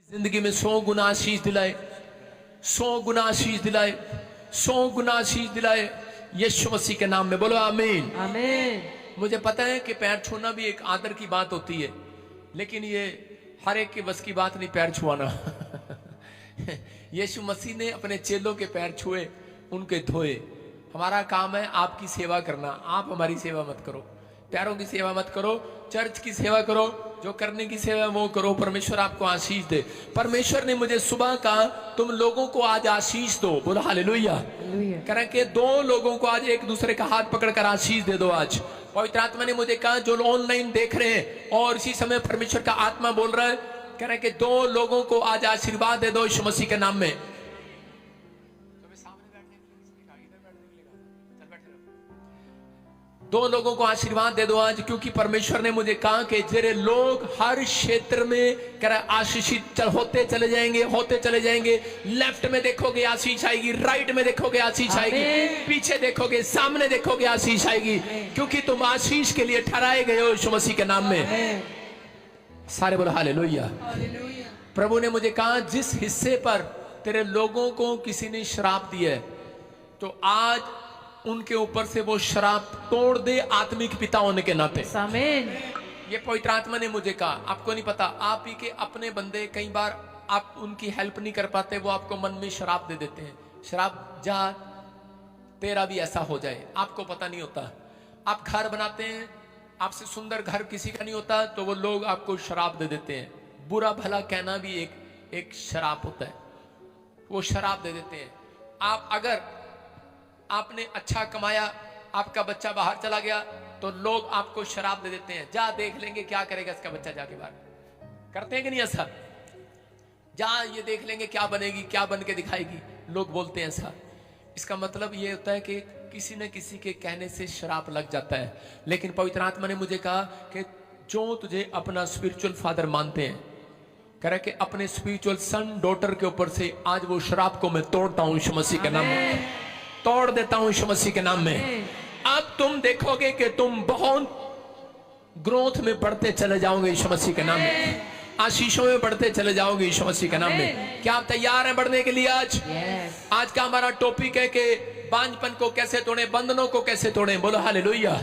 जिंदगी में 100 गुना आशीष दिलाए, 100 गुना आशीष दिलाए, 100 गुना आशीष दिलाए यीशु मसीह के नाम में। बोलो आमीन आमीन। मुझे पता है कि पैर छूना भी एक आदर की बात होती है, लेकिन ये हर एक के बस की बात नहीं पैर छुआना। यीशु मसीह ने अपने चेलों के पैर छुए, उनके धोए। हमारा काम है आपकी सेवा करना, आप हमारी सेवा मत करो, पैरों की सेवा मत करो, चर्च की सेवा करो, जो करने की सेवा वो करो। परमेश्वर आपको आशीष दे। परमेश्वर ने मुझे सुबह कहा तुम लोगों को आज आशीष दो। बोलो हालेलुया। कह रहे कि 2 लोगों को आज एक दूसरे का हाथ पकड़कर आशीष दे दो। आज पवित्र आत्मा ने मुझे कहा जो ऑनलाइन देख रहे हैं और इसी समय परमेश्वर का आत्मा बोल रहा है, कह रहे कि 2 लोगों को आज आशीर्वाद दे दो यीशु मसीह के नाम में। 2 लोगों को आशीर्वाद दे दो आज, क्योंकि परमेश्वर ने मुझे कहा कि तेरे लोग हर क्षेत्र में कह रहा आशीषित होते चले जाएंगे, होते चले जाएंगे। लेफ्ट में देखोगे आशीष आएगी, राइट में देखोगे आशीष आएगी, पीछे देखोगे, सामने देखोगे आशीष आएगी, क्योंकि तुम आशीष के लिए ठहराए गए हो यीशु मसीह के नाम में। सारे बोलो हालेलुया। प्रभु ने मुझे कहा जिस हिस्से पर तेरे लोगों को किसी ने श्राप दिया है, तो आज उनके ऊपर से वो शराब तोड़ दे आत्मिक पिता होने के नाते। आमीन। ये पवित्र आत्मा ने मुझे कहा। आपको नहीं पता, आप ही के अपने बंदे कई बार आप उनकी हेल्प नहीं कर पाते, वो आपको मन में शराब दे देते हैं। शराब जा तेरा भी ऐसा हो जाए, आपको पता नहीं होता। आप घर बनाते हैं, आपसे सुंदर घर किसी का नहीं होता, तो वो लोग आपको शराब दे देते हैं। बुरा भला कहना भी एक शराब होता है, वो शराब दे देते हैं। आप अगर आपने अच्छा कमाया, आपका बच्चा बाहर चला गया, तो लोग आपको शराब दे देते हैं। जा देख लेंगे क्या करेगा इसका बच्चा जाके बाहर। करते हैं कि नहीं ऐसा? जा ये देख लेंगे क्या बनेगी, क्या बन के दिखाएगी, लोग बोलते हैं ऐसा। इसका मतलब ये होता है कि किसी न किसी के कहने से शराब लग जाता है। लेकिन पवित्र आत्मा ने मुझे कहा कि जो तुझे अपना स्पिरिचुअल फादर मानते हैं, कह रहे कि अपने स्पिरिचुअल सन डॉटर के ऊपर से आज वो शराब को मैं तोड़ता हूं यीशु मसीह के नाम में, तोड़ देता हूं यीशु मसीह के नाम में। अब तुम देखोगे कि तुम बहुत ग्रोथ में बढ़ते चले जाओगे यीशु मसीह के नाम में, आशीषों में बढ़ते चले जाओगे यीशु मसीह के नाम में। क्या आप तैयार हैं बढ़ने के लिए? आज का हमारा टॉपिक है कि बांझपन को कैसे तोड़े, बंधनों को कैसे तोड़े। बोलो हालेलुया।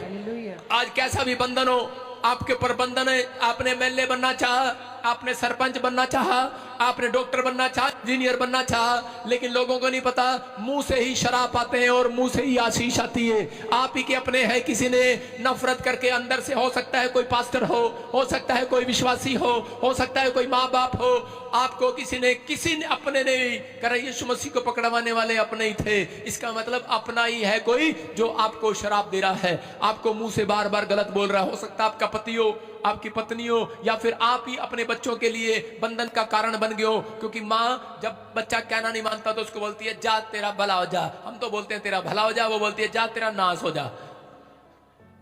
आज कैसा भी बंधन हो, आपके ऊपर बंधन है, आपने एमएलए बनना चाहा, आपने सरपंच बनना चाहा, आपने डॉक्टर बनना चाहा, इंजीनियर बनना चाहा, लेकिन लोगों को नहीं पता मुंह से ही शराब आते हैं और मुंह से ही आशीष आती है। आप ही के अपने हैं, किसी ने नफरत करके अंदर से, हो सकता है कोई पास्टर हो सकता है कोई विश्वासी हो सकता है कोई माँ बाप हो, आपको किसी ने अपने ने करा। यीशु मसीह को पकड़वाने वाले अपने ही थे। इसका मतलब अपना ही है कोई जो आपको शराब दे रहा है, आपको मुंह से बार बार गलत बोल रहा है। हो सकता है आपका पति हो, आपकी पत्नी हो, या फिर आप ही अपने बच्चों के लिए बंधन का कारण बन गए हो। क्योंकि माँ जब बच्चा कहना नहीं मानता तो उसको बोलती है जा तेरा भला हो जा। हम तो बोलते हैं तेरा भला हो जा, वो बोलती है जा तेरा नाश हो जा।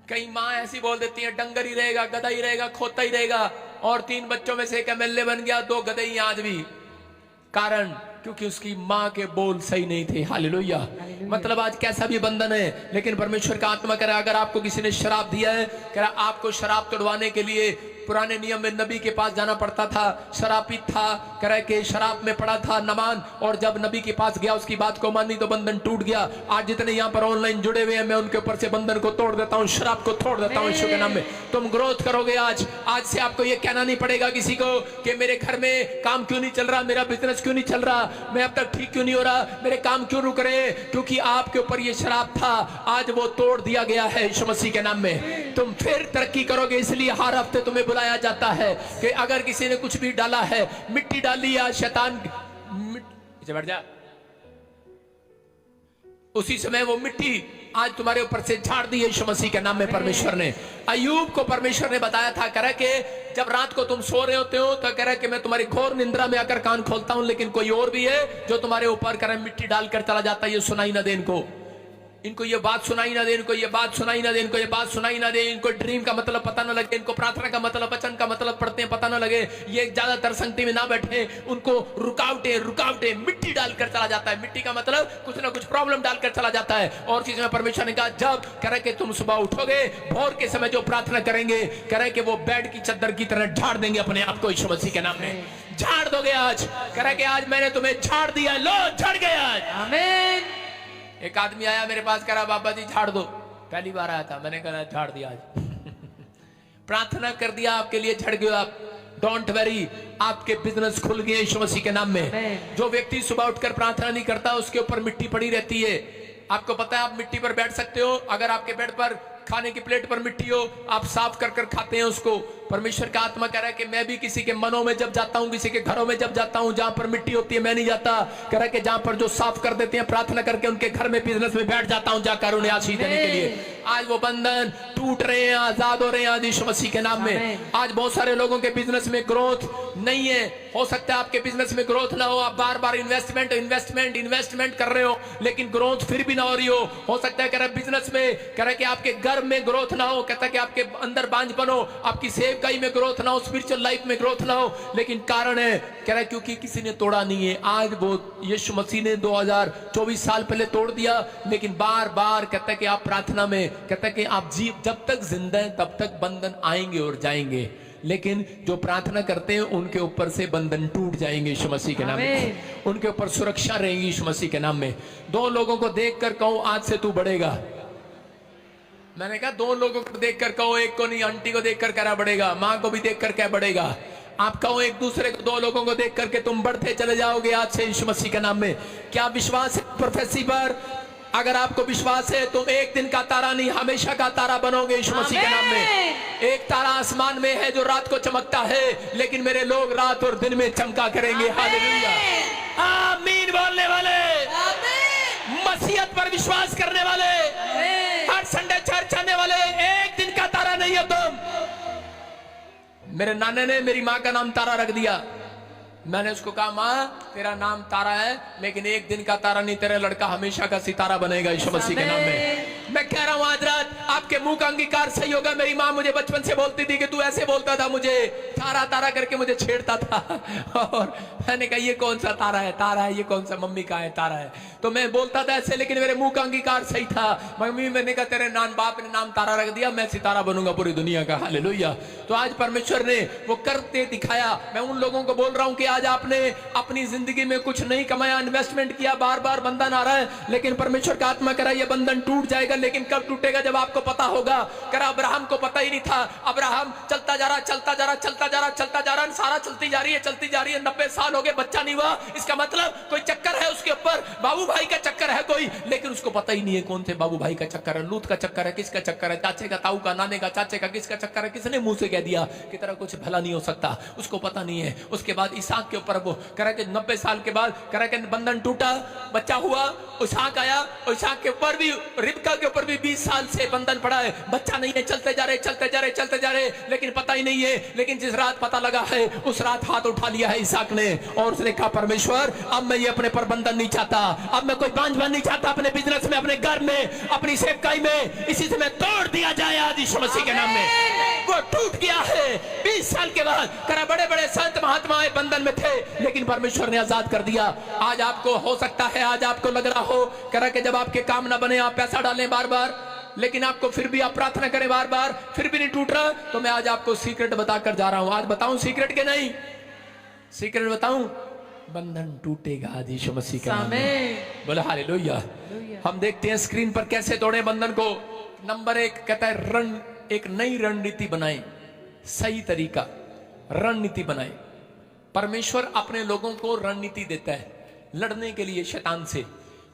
कई माँ ऐसी बोल देती है डंगर ही रहेगा, गधा ही रहेगा, खोता ही रहेगा, और 3 बच्चों में से एक एमएलए बन गया, 2 गधे ही आज भी। कारण क्योंकि उसकी माँ के बोल सही नहीं थे। हालेलुया। मतलब आज कैसा भी बंधन है, लेकिन परमेश्वर का आत्मा कह रहा है अगर आपको किसी ने शराब दिया है, कह रहा आपको शराब तोड़वाने के लिए पुराने नियम में नबी के पास जाना पड़ता था। शराबी था, कह रहा है कि शराब में पड़ा था नमान, और जब नबी के पास गया उसकी बात को मानी तो बंधन टूट गया। आज जितने यहाँ पर ऑनलाइन जुड़े हुए हैं, मैं उनके ऊपर से बंधन को तोड़ देता हूँ, शराब को तोड़ देता हूँ यीशु के नाम में। तुम ग्रोथ करोगे। आज से आपको ये कहना नहीं पड़ेगा किसी को कि मेरे घर में काम क्यों नहीं चल रहा, मेरा बिजनेस क्यों नहीं चल रहा, मैं अब तक ठीक क्यों नहीं हो रहा, मेरे काम क्यों रुक रहे, क्योंकि आपके ऊपर ये शराब था, आज वो तोड़ दिया गया है यीशु मसीह के नाम में। तुम फिर तरक्की करोगे। इसलिए हर हफ्ते तुम्हें बुलाया जाता है कि अगर किसी ने कुछ भी डाला है, मिट्टी डाली या शैतान, बैठ जा, उसी समय वो मिट्टी आज तुम्हारे ऊपर से झाड़ दी है यीशु मसीह के नाम में। परमेश्वर ने अय्यूब को परमेश्वर ने बताया था, कह रहा कि जब रात को तुम सो रहे होते हो तो कह रहा कि मैं तुम्हारी घोर निंद्रा में आकर कान खोलता हूं, लेकिन कोई और भी है जो तुम्हारे ऊपर कह रहा मिट्टी डालकर चला जाता है। ये सुनाई ना दे इनको ये बात सुनाई ना दे, इनको ये बात सुनाई ना दे, इनको ये बात सुनाई ना दे, इनको ड्रीम का मतलब पता ना लगे, इनको प्रार्थना का मतलब, वचन का मतलब पढ़ते हैं पता ना लगे, ये ज्यादातर संगति में ना बैठे, उनको रुकावटें मिट्टी डालकर चला जाता है। मिट्टी का मतलब कुछ ना कुछ प्रॉब्लम डालकर चला जाता है। और चीज में परमेश्वर ने कहा जब कह रहे कि तुम सुबह उठोगे, भोर के समय जो प्रार्थना करेंगे, कह रहे कि वो बेड की चद्दर की तरह झाड़ देंगे अपने आप को यीशु मसीह के नाम में। झाड़ दोगे आज। कह रहा है कि आज मैंने तुम्हें झाड़ दिया, लो झड़ गया आज। आमीन। एक आदमी आया मेरे पास, कह रहा बाबा जी झाड़ दो। पहली बार आया था, मैंने कहा झाड़ दिया आज। प्रार्थना कर दिया, आपके लिए झड़ गए आप। डोंट वरी, आपके बिजनेस खुल गए यीशु मसीह के नाम में। जो व्यक्ति सुबह उठकर प्रार्थना नहीं करता उसके ऊपर मिट्टी पड़ी रहती है। आपको पता है आप मिट्टी पर बैठ सकते हो, अगर आपके बेड पर खाने की प्लेट पर मिट्टी हो, आप साफ कर कर खाते हैं उसको। परमेश्वर का आत्मा कह रहा है कि मैं भी किसी के मनों में जब जाता हूं, किसी के घरों में जब जाता हूं, जहां पर मिट्टी होती है मैं नहीं जाता। कह रहा है कि जहां पर जो साफ कर देते हैं प्रार्थना करके, उनके घर में बिजनेस में बैठ जाता हूं जाकर उन्हें आशीष देने के लिए। आज वो बंधन टूट रहे हैं, आजाद हो रहे हैं आज यीशु मसीह के नाम में। आज बहुत सारे लोगों के बिजनेस में ग्रोथ नहीं है। हो सकता है आपके बिजनेस में ग्रोथ ना हो, आप बार बार इन्वेस्टमेंट कर रहे हो लेकिन ग्रोथ फिर भी ना हो रही हो सकता है कह रहा बिजनेस में, कह रहा कि आपके घर में ग्रोथ ना हो, कहता है कि आपके अंदर बांझपन हो, आपकी सेवकाई में ग्रोथ ना हो, स्पिरिचुअल लाइफ में ग्रोथ ना हो। लेकिन कारण है, कह रहा है क्योंकि किसी ने तोड़ा नहीं है। आज वो यीशु मसीह ने 2024 साल पहले तोड़ दिया, लेकिन बार बार कहता है कि आप प्रार्थना में, कहता है कि आप जब तक जिंदा हैं तब तक बंधन आएंगे और जाएंगे, लेकिन जो प्रार्थना करते हैं उनके ऊपर से बंधन टूट जाएंगे यीशु मसीह के नाम में। उनके ऊपर सुरक्षा रहेगी यीशु मसीह के नाम में। दो लोगों को देखकर कहो आज से तू बढ़ेगा। मैंने कहा दो लोगों को देखकर कहो, एक को नहीं, आंटी को देखकर क्या बढ़ेगा, माँ को भी देखकर क्या बढ़ेगा। आप कहो एक दूसरे को, दो लोगों को देख करके तुम बढ़ते चले जाओगे आज से यीशु मसीह के नाम में। क्या विश्वास है प्रोफेसी पर? अगर आपको विश्वास है तुम एक दिन का तारा नहीं हमेशा का तारा बनोगे यीशु मसीह के नाम में। एक तारा आसमान में है जो रात को चमकता है, लेकिन मेरे लोग रात और दिन में चमका करेंगे। हालेलुया, आमीन बोलने वाले, मसीहत पर विश्वास करने वाले, हर संडे चर्च आने वाले, एक दिन का तारा नहीं हो तुम। मेरे नाने ने मेरी माँ का नाम तारा रख दिया। मैंने उसको कहा माँ तेरा नाम तारा है, लेकिन एक दिन का तारा नहीं, तेरा लड़का हमेशा का सितारा बनेगा यीशु मसीह के नाम में। मैं कह रहा हूँ आज रात आपके मुंह का अंगीकार सही होगा। मेरी माँ मुझे बचपन से बोलती थी कि तू ऐसे बोलता था, मुझे तारा तारा करके मुझे छेड़ता था। और मैंने कहा ये कौन सा तारा है, तारा है, ये कौन सा मम्मी का है, तारा है। तो मैं बोलता था ऐसे, लेकिन मेरे मुंह का अंगीकार सही था। मम्मी मैंने कहा तेरे बाप ने नाम तारा रख दिया, मैं सितारा बनूंगा पूरी दुनिया का। हालेलुया। तो आज परमेश्वर ने वो करते दिखाया। मैं उन लोगों को बोल रहा हूँ कि आज आपने अपनी जिंदगी में कुछ नहीं कमाया, इन्वेस्टमेंट किया, बार बार बंधन आ रहा है, लेकिन परमेश्वर का आत्मा कह रहा है ये बंधन टूट जाएगा। लेकिन कब टूटेगा? जब आपको पता होगा। कह रहा अब्राहम को पता ही नहीं था। अब्राहम चलता जा रहा, चलता जा रहा, चलता जा रहा, चलता जा रहा, सारा चलती जा रही है, चलती जा रही है। 90 साल हो गए, बच्चा नहीं हुआ। इसका मतलब कोई चक्कर है उसके ऊपर, बाबू भाई का चक्कर है कोई, लेकिन उसको पता ही नहीं है कौन से बाबू भाई का चक्कर है, लूत का चक्कर है, किसका चक्कर है, चाचे का, ताऊ का, नाने का, चाचे का, किसका चक्कर है, किसने मुंह से कह दिया कि तेरा कुछ भला नहीं हो सकता, उसको पता नहीं है। उसके बाद इसहाक के ऊपर वो कह रहा कि 90 साल के बाद कह रहा कि बंधन टूटा, बच्चा हुआ, इसहाक आया, इसहाक के ऊपर भी, रिबका के ऊपर भी 20 साल से बंधन पड़ा है, बच्चा नहीं है, चलते जा रहे, चलते जा रहे, चलते जा रहे, लेकिन पता ही नहीं है। लेकिन जिस रात पता लगा है उस रात हाथ उठा लिया है इसहाक ने, और उसने कहा परमेश्वर अब मैं ये अपने पर बंधन नहीं चाहता, अब मैं कोई बांझपन नहीं चाहता अपने बिजनेस में, अपने घर में, अपनी सेवकाई में, इसी से मैं तोड़ दिया जाए आज यीशु मसीह के नाम में। वो टूट गया है 20 साल के बाद। करा बड़े बड़े संत महात्मा बंधन में थे, लेकिन परमेश्वर ने आजाद कर दिया। आज आपको हो सकता है, आज आपको लग रहा हो करा कि जब आपके काम ना बने आप पैसा डालें बार बार, लेकिन आपको फिर भी आप प्रार्थना करें बार बार, फिर भी नहीं टूट रहा, तो मैं आज आपको सीक्रेट बताकर जा रहा हूं। आज बताऊं सीक्रेट के नहीं? सीक्रेट बताऊं? बंधन टूटेगा आज यीशु मसीह के नाम में। बोला हालेलुया। हम देखते हैं स्क्रीन पर कैसे तोड़े बंधन को। नंबर 1 कहता है एक नई रणनीति बनाएं, सही तरीका, रणनीति बनाएं। परमेश्वर अपने लोगों को रणनीति देता है लड़ने के लिए शैतान से,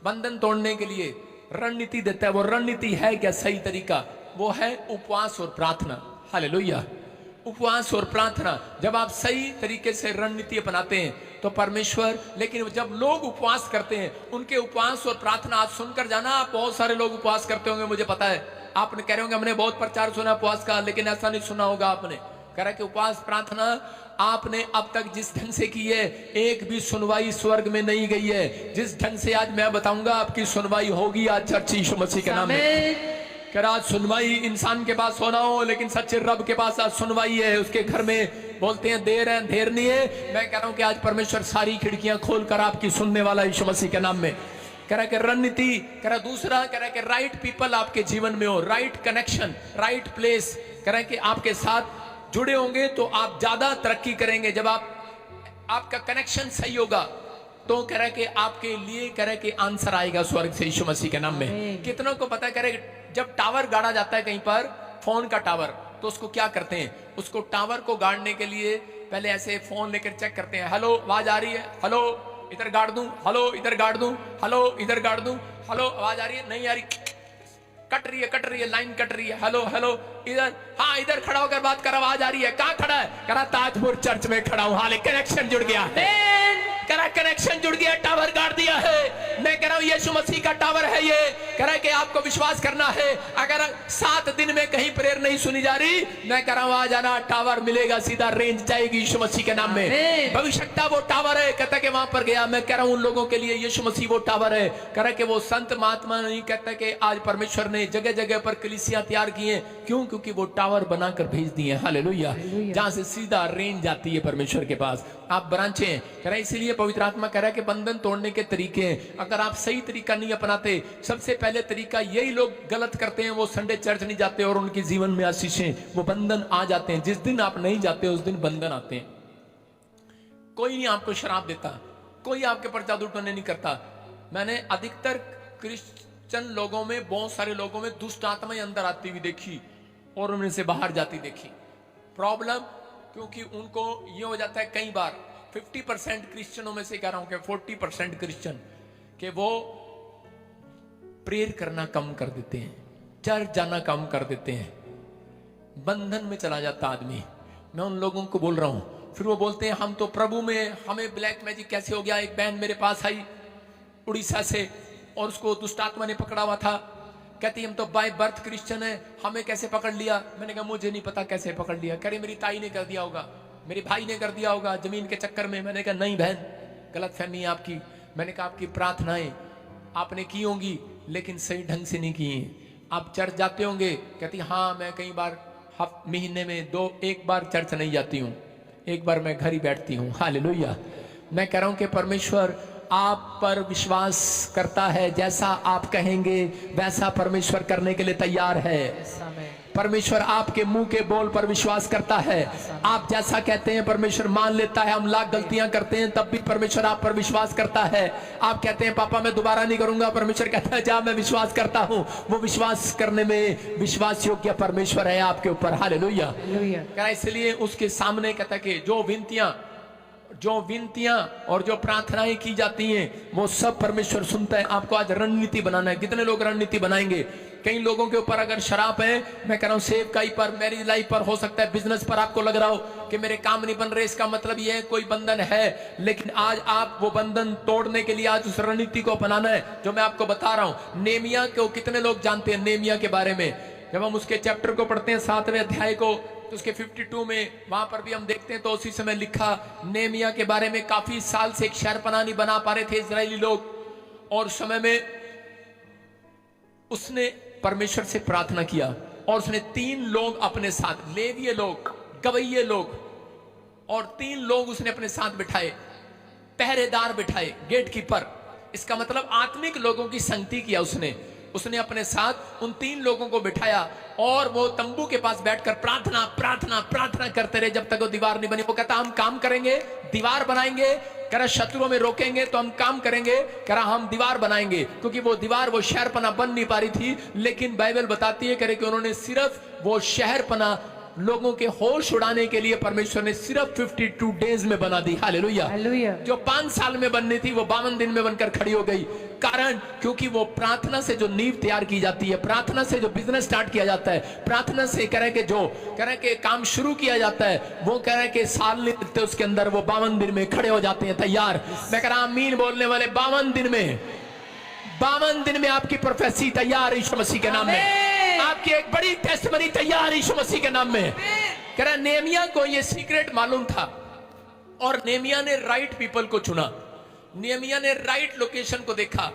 बंधन तोड़ने के लिए रणनीति देता है। वो रणनीति है क्या? सही तरीका, वो है उपवास और प्रार्थना। हालेलुया। उपवास और प्रार्थना, जब आप सही तरीके से रणनीति अपनाते हैं तो परमेश्वर, लेकिन जब लोग उपवास करते हैं, उनके उपवास और प्रार्थना आज सुनकर जाना, आप बहुत सारे लोग उपवास करते होंगे, मुझे पता है। आपने कह रहे होंगे हमने बहुत प्रचार सुना उपवास का, लेकिन ऐसा नहीं सुना होगा आपने। कह रहा कि उपवास प्रार्थना आपने अब तक जिस ढंग से की है, एक भी सुनवाई स्वर्ग में नहीं गई है। जिस ढंग से आज मैं बताऊंगा आपकी सुनवाई होगी आज चर्च यीशु मसीह के नाम में। कह रहा आज सुनवाई इंसान के पास होना हो, लेकिन सच्चे रब के पास आज सुनवाई है। उसके घर में बोलते हैं देर है, देर नहीं है। मैं कह रहा हूं कि आज परमेश्वर सारी खिड़कियां खोलकर आपकी सुनने वाला यीशु मसीह के नाम में। कह रहा कि रणनीति, कह रहा दूसरा, कह रहा कि राइट पीपल आपके जीवन में हो, राइट कनेक्शन, राइट प्लेस। कह रहा कि आपके साथ जुड़े होंगे तो आप ज्यादा तरक्की करेंगे। जब आप आपका कनेक्शन सही होगा तो कह रहे कि आपके लिए कह रहे कि आंसर आएगा स्वर्ग से यीशु मसीह के नाम में। कितनों को पता करे जब टावर गाड़ा जाता है कहीं पर, फोन का टावर, तो उसको क्या करते हैं, उसको टावर को गाड़ने के लिए पहले ऐसे फोन लेकर चेक करते हैं, हेलो आवाज आ रही है, हेलो इधर गाड़ दूं, हेलो इधर गाड़ दूं, हेलो इधर गाड़ दूं, हेलो आवाज आ रही है, नहीं आ रही, कट रही है लाइन कट रही है, हेलो हेलो इधर, हाँ इधर खड़ा होकर बात कर, आवाज आ रही है, कहाँ खड़ा है, करा ताजपुर चर्च में खड़ा हूं, हाल कनेक्शन जुड़ गया है, करा कनेक्शन जुड़ गया, टावर गाड़ दिया है। मैं कह रहा हूं यीशु मसीह का टावर है ये, कह रहा है कि आपको विश्वास करना है। अगर 7 दिन में कहीं प्रेयर नहीं सुनी जा रही, मैं कह रहा हूं आ जाना, टावर मिलेगा, सीधा रेंज जाएगी यीशु मसीह के नाम में। भविष्यता वो टावर है, कहता कि वहां पर गया, मैं कह रहा हूं उन लोगों के लिए यीशु मसीह वो टावर है। कह रहा कि वो संत महात्मा नहीं कहता कि आज परमेश्वर ने जगह जगह पर कलीसियां तैयार की हैं, क्यों, क्योंकि वो टावर बनाकर भेज दिए, हालेलुया, जहां से सीधा रेंज जाती है परमेश्वर के पास। आप ब्रांचें हैं, कह रहा है इसलिए पवित्र आत्मा कह रहा है कि बंधन तोड़ने के तरीके हैं। अगर आप सही तरीका नहीं अपनाते, सबसे पहले तरीका यही लोग गलत करते हैं, वो संडे चर्च नहीं जाते और उनके जीवन में आशीषें, वो बंधन आ जाते हैं। जिस दिन आप नहीं जाते उस दिन बंधन आते हैं। कोई नहीं आपको शराब देता, कोई आपके पर जादू टोने नहीं करता। मैंने अधिकतर क्रिश्चियन लोगों में, बहुत सारे लोगों में दुष्ट आत्माएं अंदर आती हुई देखी और उनमें से बाहर जाती देखी। प्रॉब्लम क्योंकि उनको ये हो जाता है, कई बार 50% क्रिश्चियनों में से कह रहा हूं कि 40% क्रिश्चियन कि वो प्रेयर करना कम कर देते हैं, चर्च जाना कम कर देते हैं, बंधन में चला जाता आदमी। मैं उन लोगों को बोल रहा हूं, फिर वो बोलते हैं हम तो प्रभु में, हमें ब्लैक मैजिक कैसे हो गया। एक बहन मेरे पास आई उड़ीसा से और उसको दुष्ट आत्मा ने पकड़ा हुआ था, कहती हम तो बाय बर्थ क्रिश्चियन है, हमें कैसे पकड़ लिया। मैंने कहा मुझे नहीं पता कैसे पकड़ लिया। कह रही मेरी ताई ने कर दिया होगा, मेरे भाई ने कर दिया होगा जमीन के चक्कर में। मैंने कहा नहीं बहन, गलत फहमी है आपकी। मैंने कहा आपकी प्रार्थनाएं आपने की होंगी लेकिन सही ढंग से नहीं की हैं। आप चर्च जाते होंगे, कहती हाँ मैं कई बार महीने में एक बार चर्च नहीं जाती हूँ, एक बार मैं घर ही बैठती हूँ, हालेलुया। मैं कह रहा हूँ कि परमेश्वर आप पर विश्वास करता है, जैसा आप कहेंगे वैसा परमेश्वर करने के लिए तैयार है। परमेश्वर आपके मुंह के बोल पर विश्वास करता है। आप जैसा कहते हैं परमेश्वर मान लेता है। हम लाख गलतियां करते हैं तब भी परमेश्वर आप पर विश्वास करता है। आप कहते हैं पापा मैं दोबारा नहीं करूंगा, परमेश्वर कहता है जा मैं विश्वास करता हूं। वो विश्वास करने में विश्वास योग्य परमेश्वर है आपके ऊपर, हालेलुया। इसलिए उसके सामने कहता है कि जो विनतियां और जो प्रार्थनाएं की जाती हैं वो सब परमेश्वर सुनता है। आपको आज रणनीति बनाना है। कितने लोग रणनीति बनाएंगे? कई लोगों के ऊपर अगर शराब है, मैं कह रहा हूं सेवकाई पर, मैरिज लाइफ पर, हो सकता है बिजनेस पर आपको लग रहा हो कि मेरे काम नहीं बन रहे, इसका मतलब ये है कोई बंधन है। लेकिन आज आप वो बंधन तोड़ने के लिए आज उस रणनीति को अपनाना है जो मैं आपको बता रहा हूं। नेमिया को कितने लोग जानते हैं? नेमिया के बारे में जब हम उसके चैप्टर को पढ़ते हैं 7वें अध्याय को, तो उसके 52 में वहां पर भी हम देखते हैं तो उसी समय लिखा नेमिया के बारे में। काफी साल से एक शहरपनाह नहीं बना पा रहे थे इजरायली लोग, और समय में उसने परमेश्वर से प्रार्थना किया और उसने 3 लोग अपने साथ, लेवीय लोग, गवैये लोग, और 3 लोग उसने अपने साथ बिठाए, पहरेदार बिठाए, गेट कीपर। इसका मतलब आत्मिक लोगों की संगति किया उसने अपने साथ उन 3 लोगों को बिठाया और वो तंबू के पास बैठकर प्रार्थना प्रार्थना प्रार्थना करते रहे जब तक वो दीवार नहीं बनी। वो कहता हम काम करेंगे, दीवार बनाएंगे, कह रहा शत्रुओं में रोकेंगे तो हम काम करेंगे, कह रहा हम दीवार बनाएंगे। क्योंकि वो दीवार, वो शहरपना बन नहीं पा रही थी। लेकिन बाइबल बताती है कि उन्होंने सिर्फ वो शहरपना लोगों के होश उड़ाने के लिए परमेश्वर ने सिर्फ 52 डेज में बना दी, हालेलुया। जो 5 साल में बननी थी वो 52 दिन में बनकर खड़ी हो गई। कारण क्योंकि वो प्रार्थना से जो नींव तैयार की जाती है, प्रार्थना से जो बिजनेस स्टार्ट किया जाता है, प्रार्थना से कह रहे कि काम शुरू किया जाता है, वो कह रहे कि साल नहीं लगते उसके अंदर वो 52 दिन में खड़े हो जाते हैं तैयार। मैं कह रहा आमीन बोलने वाले 52 दिन में आपकी प्रोफेसी तैयार यीशु मसीह के नाम में, आपकी एक बड़ी टेस्टमनी तैयार यीशु मसीह के नाम में। कह रहा नेमिया को ये सीक्रेट मालूम था और नेमिया ने राइट पीपल को चुना, नेमिया ने राइट लोकेशन को देखा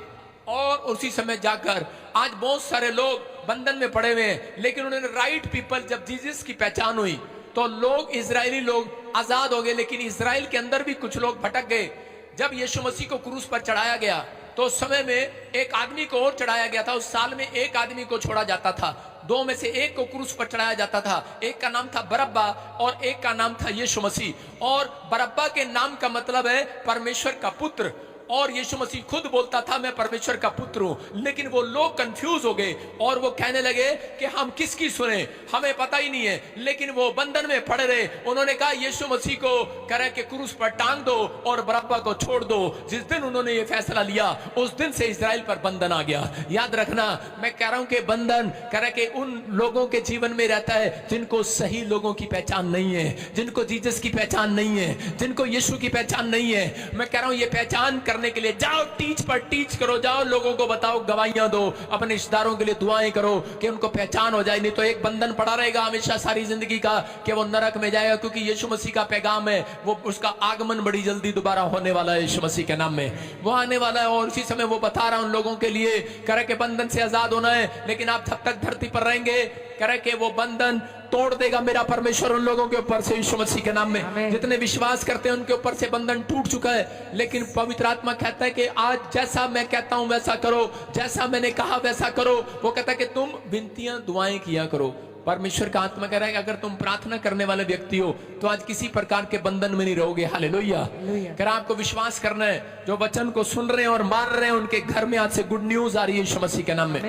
और उसी समय जाकर, आज बहुत सारे लोग बंधन में पड़े हुए हैं लेकिन उन्होंने राइट पीपल, जब जीसस की पहचान हुई तो लोग, इजरायली लोग आजाद हो गए। लेकिन इजराइल के अंदर भी कुछ लोग भटक गए। जब यीशु मसीह को क्रूस पर चढ़ाया गया तो उस समय में एक आदमी को और चढ़ाया गया था। उस साल में एक आदमी को छोड़ा जाता था। दो में से एक को क्रूस पर चढ़ाया जाता था। एक का नाम था बरब्बा और एक का नाम था यीशु मसीह। और बरब्बा के नाम का मतलब है परमेश्वर का पुत्र, और यीशु मसीह खुद बोलता था मैं परमेश्वर का पुत्र हूं। लेकिन वो लोग कंफ्यूज हो गए और वो कहने लगे कि हम किसकी सुने, हमें पता ही नहीं है। लेकिन वो बंधन में पड़े रहे। उन्होंने कहा यीशु मसीह को करे के क्रूस पर टांग दो और बरब्बा को छोड़ दो। जिस दिन उन्होंने ये फैसला लिया उस दिन से इजराइल पर बंधन आ गया। याद रखना, मैं कह रहा हूं कि बंधन करे के उन लोगों के जीवन में रहता है जिनको सही लोगों की पहचान नहीं है, जिनको जीसस की पहचान नहीं है, जिनको यीशु की पहचान नहीं है। मैं कह रहा हूं ये पहचान करने के लिए जाओ, टीच पर टीच करो, जाओ लोगों को बताओ, गवाहियां दो, अपने रिश्तेदारों के लिए दुआएं करो कि उनको पहचान हो जाए। नहीं तो एक बंधन पड़ा रहेगा हमेशा सारी जिंदगी का कि वो नरक में जाएगा। क्योंकि यीशु मसीह का पैगाम है, वो उसका आगमन बड़ी जल्दी दोबारा होने वाला है। यीशु मसीह के नाम में वो आने वाला है और उसी समय वो बता रहा है उन लोगों के लिए करे के बंधन से आजाद होना है। लेकिन आप तब तक धरती पर रहेंगे करे के वो बंधन तोड़ देगा मेरा परमेश्वर उन लोगों के ऊपर से। यीशु मसीह के नाम में जितने विश्वास करते हैं उनके ऊपर से बंधन टूट चुका है। लेकिन पवित्र आत्मा कहता है कि आज जैसा मैं कहता हूं वैसा करो, जैसा मैंने कहा वैसा करो। वो कहता है कि तुम विनतियां दुआएं किया करो। परमेश्वर का आत्मा कह रहा है कि अगर तुम प्रार्थना करने वाले व्यक्ति हो तो आज किसी प्रकार के बंधन में नहीं रहोगे। हालेलुया। अगर आपको विश्वास करना है, जो वचन को सुन रहे हैं और मान रहे हैं उनके घर में आज से गुड न्यूज आ रही है यीशु मसीह के नाम में।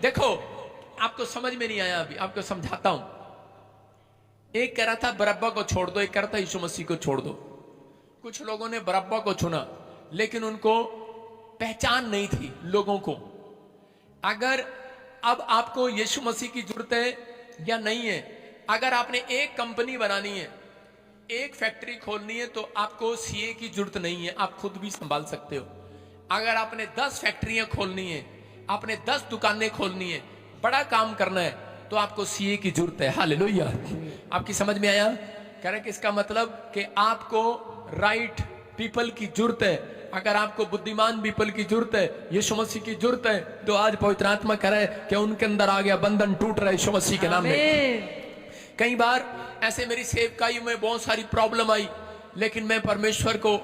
देखो, आपको समझ में नहीं आया, अभी आपको समझाता हूं। एक कह रहा था बरब्बा को छोड़ दो, एक कह रहा था यीशु मसीह को छोड़ दो। कुछ लोगों ने बरब्बा को चुना लेकिन उनको पहचान नहीं थी लोगों को। अगर अब आपको यीशु मसीह की जरूरत है या नहीं है, अगर आपने एक कंपनी बनानी है, एक फैक्ट्री खोलनी है, तो आपको सीए की जरूरत नहीं है, आप खुद भी संभाल सकते हो। अगर आपने 10 फैक्ट्रियां खोलनी है, आपने 10 दुकानें खोलनी है, बड़ा काम करना है, तो आपको सीए की जरूरत है। हालेलुया। आपकी समझ में आया? कह रहे कि इसका मतलब कि आपको राइट पीपल की जरूरत है। अगर आपको बुद्धिमान पीपल की जरूरत है, यीशु मसीह की जरूरत है, तो आज पवित्र आत्मा कह रहा है कि उनके अंदर आ गया, बंधन टूट रहा है यीशु मसीह के नाम में। कई बार ऐसे मेरी सेवकाई में बहुत सारी प्रॉब्लम आई, लेकिन मैं परमेश्वर को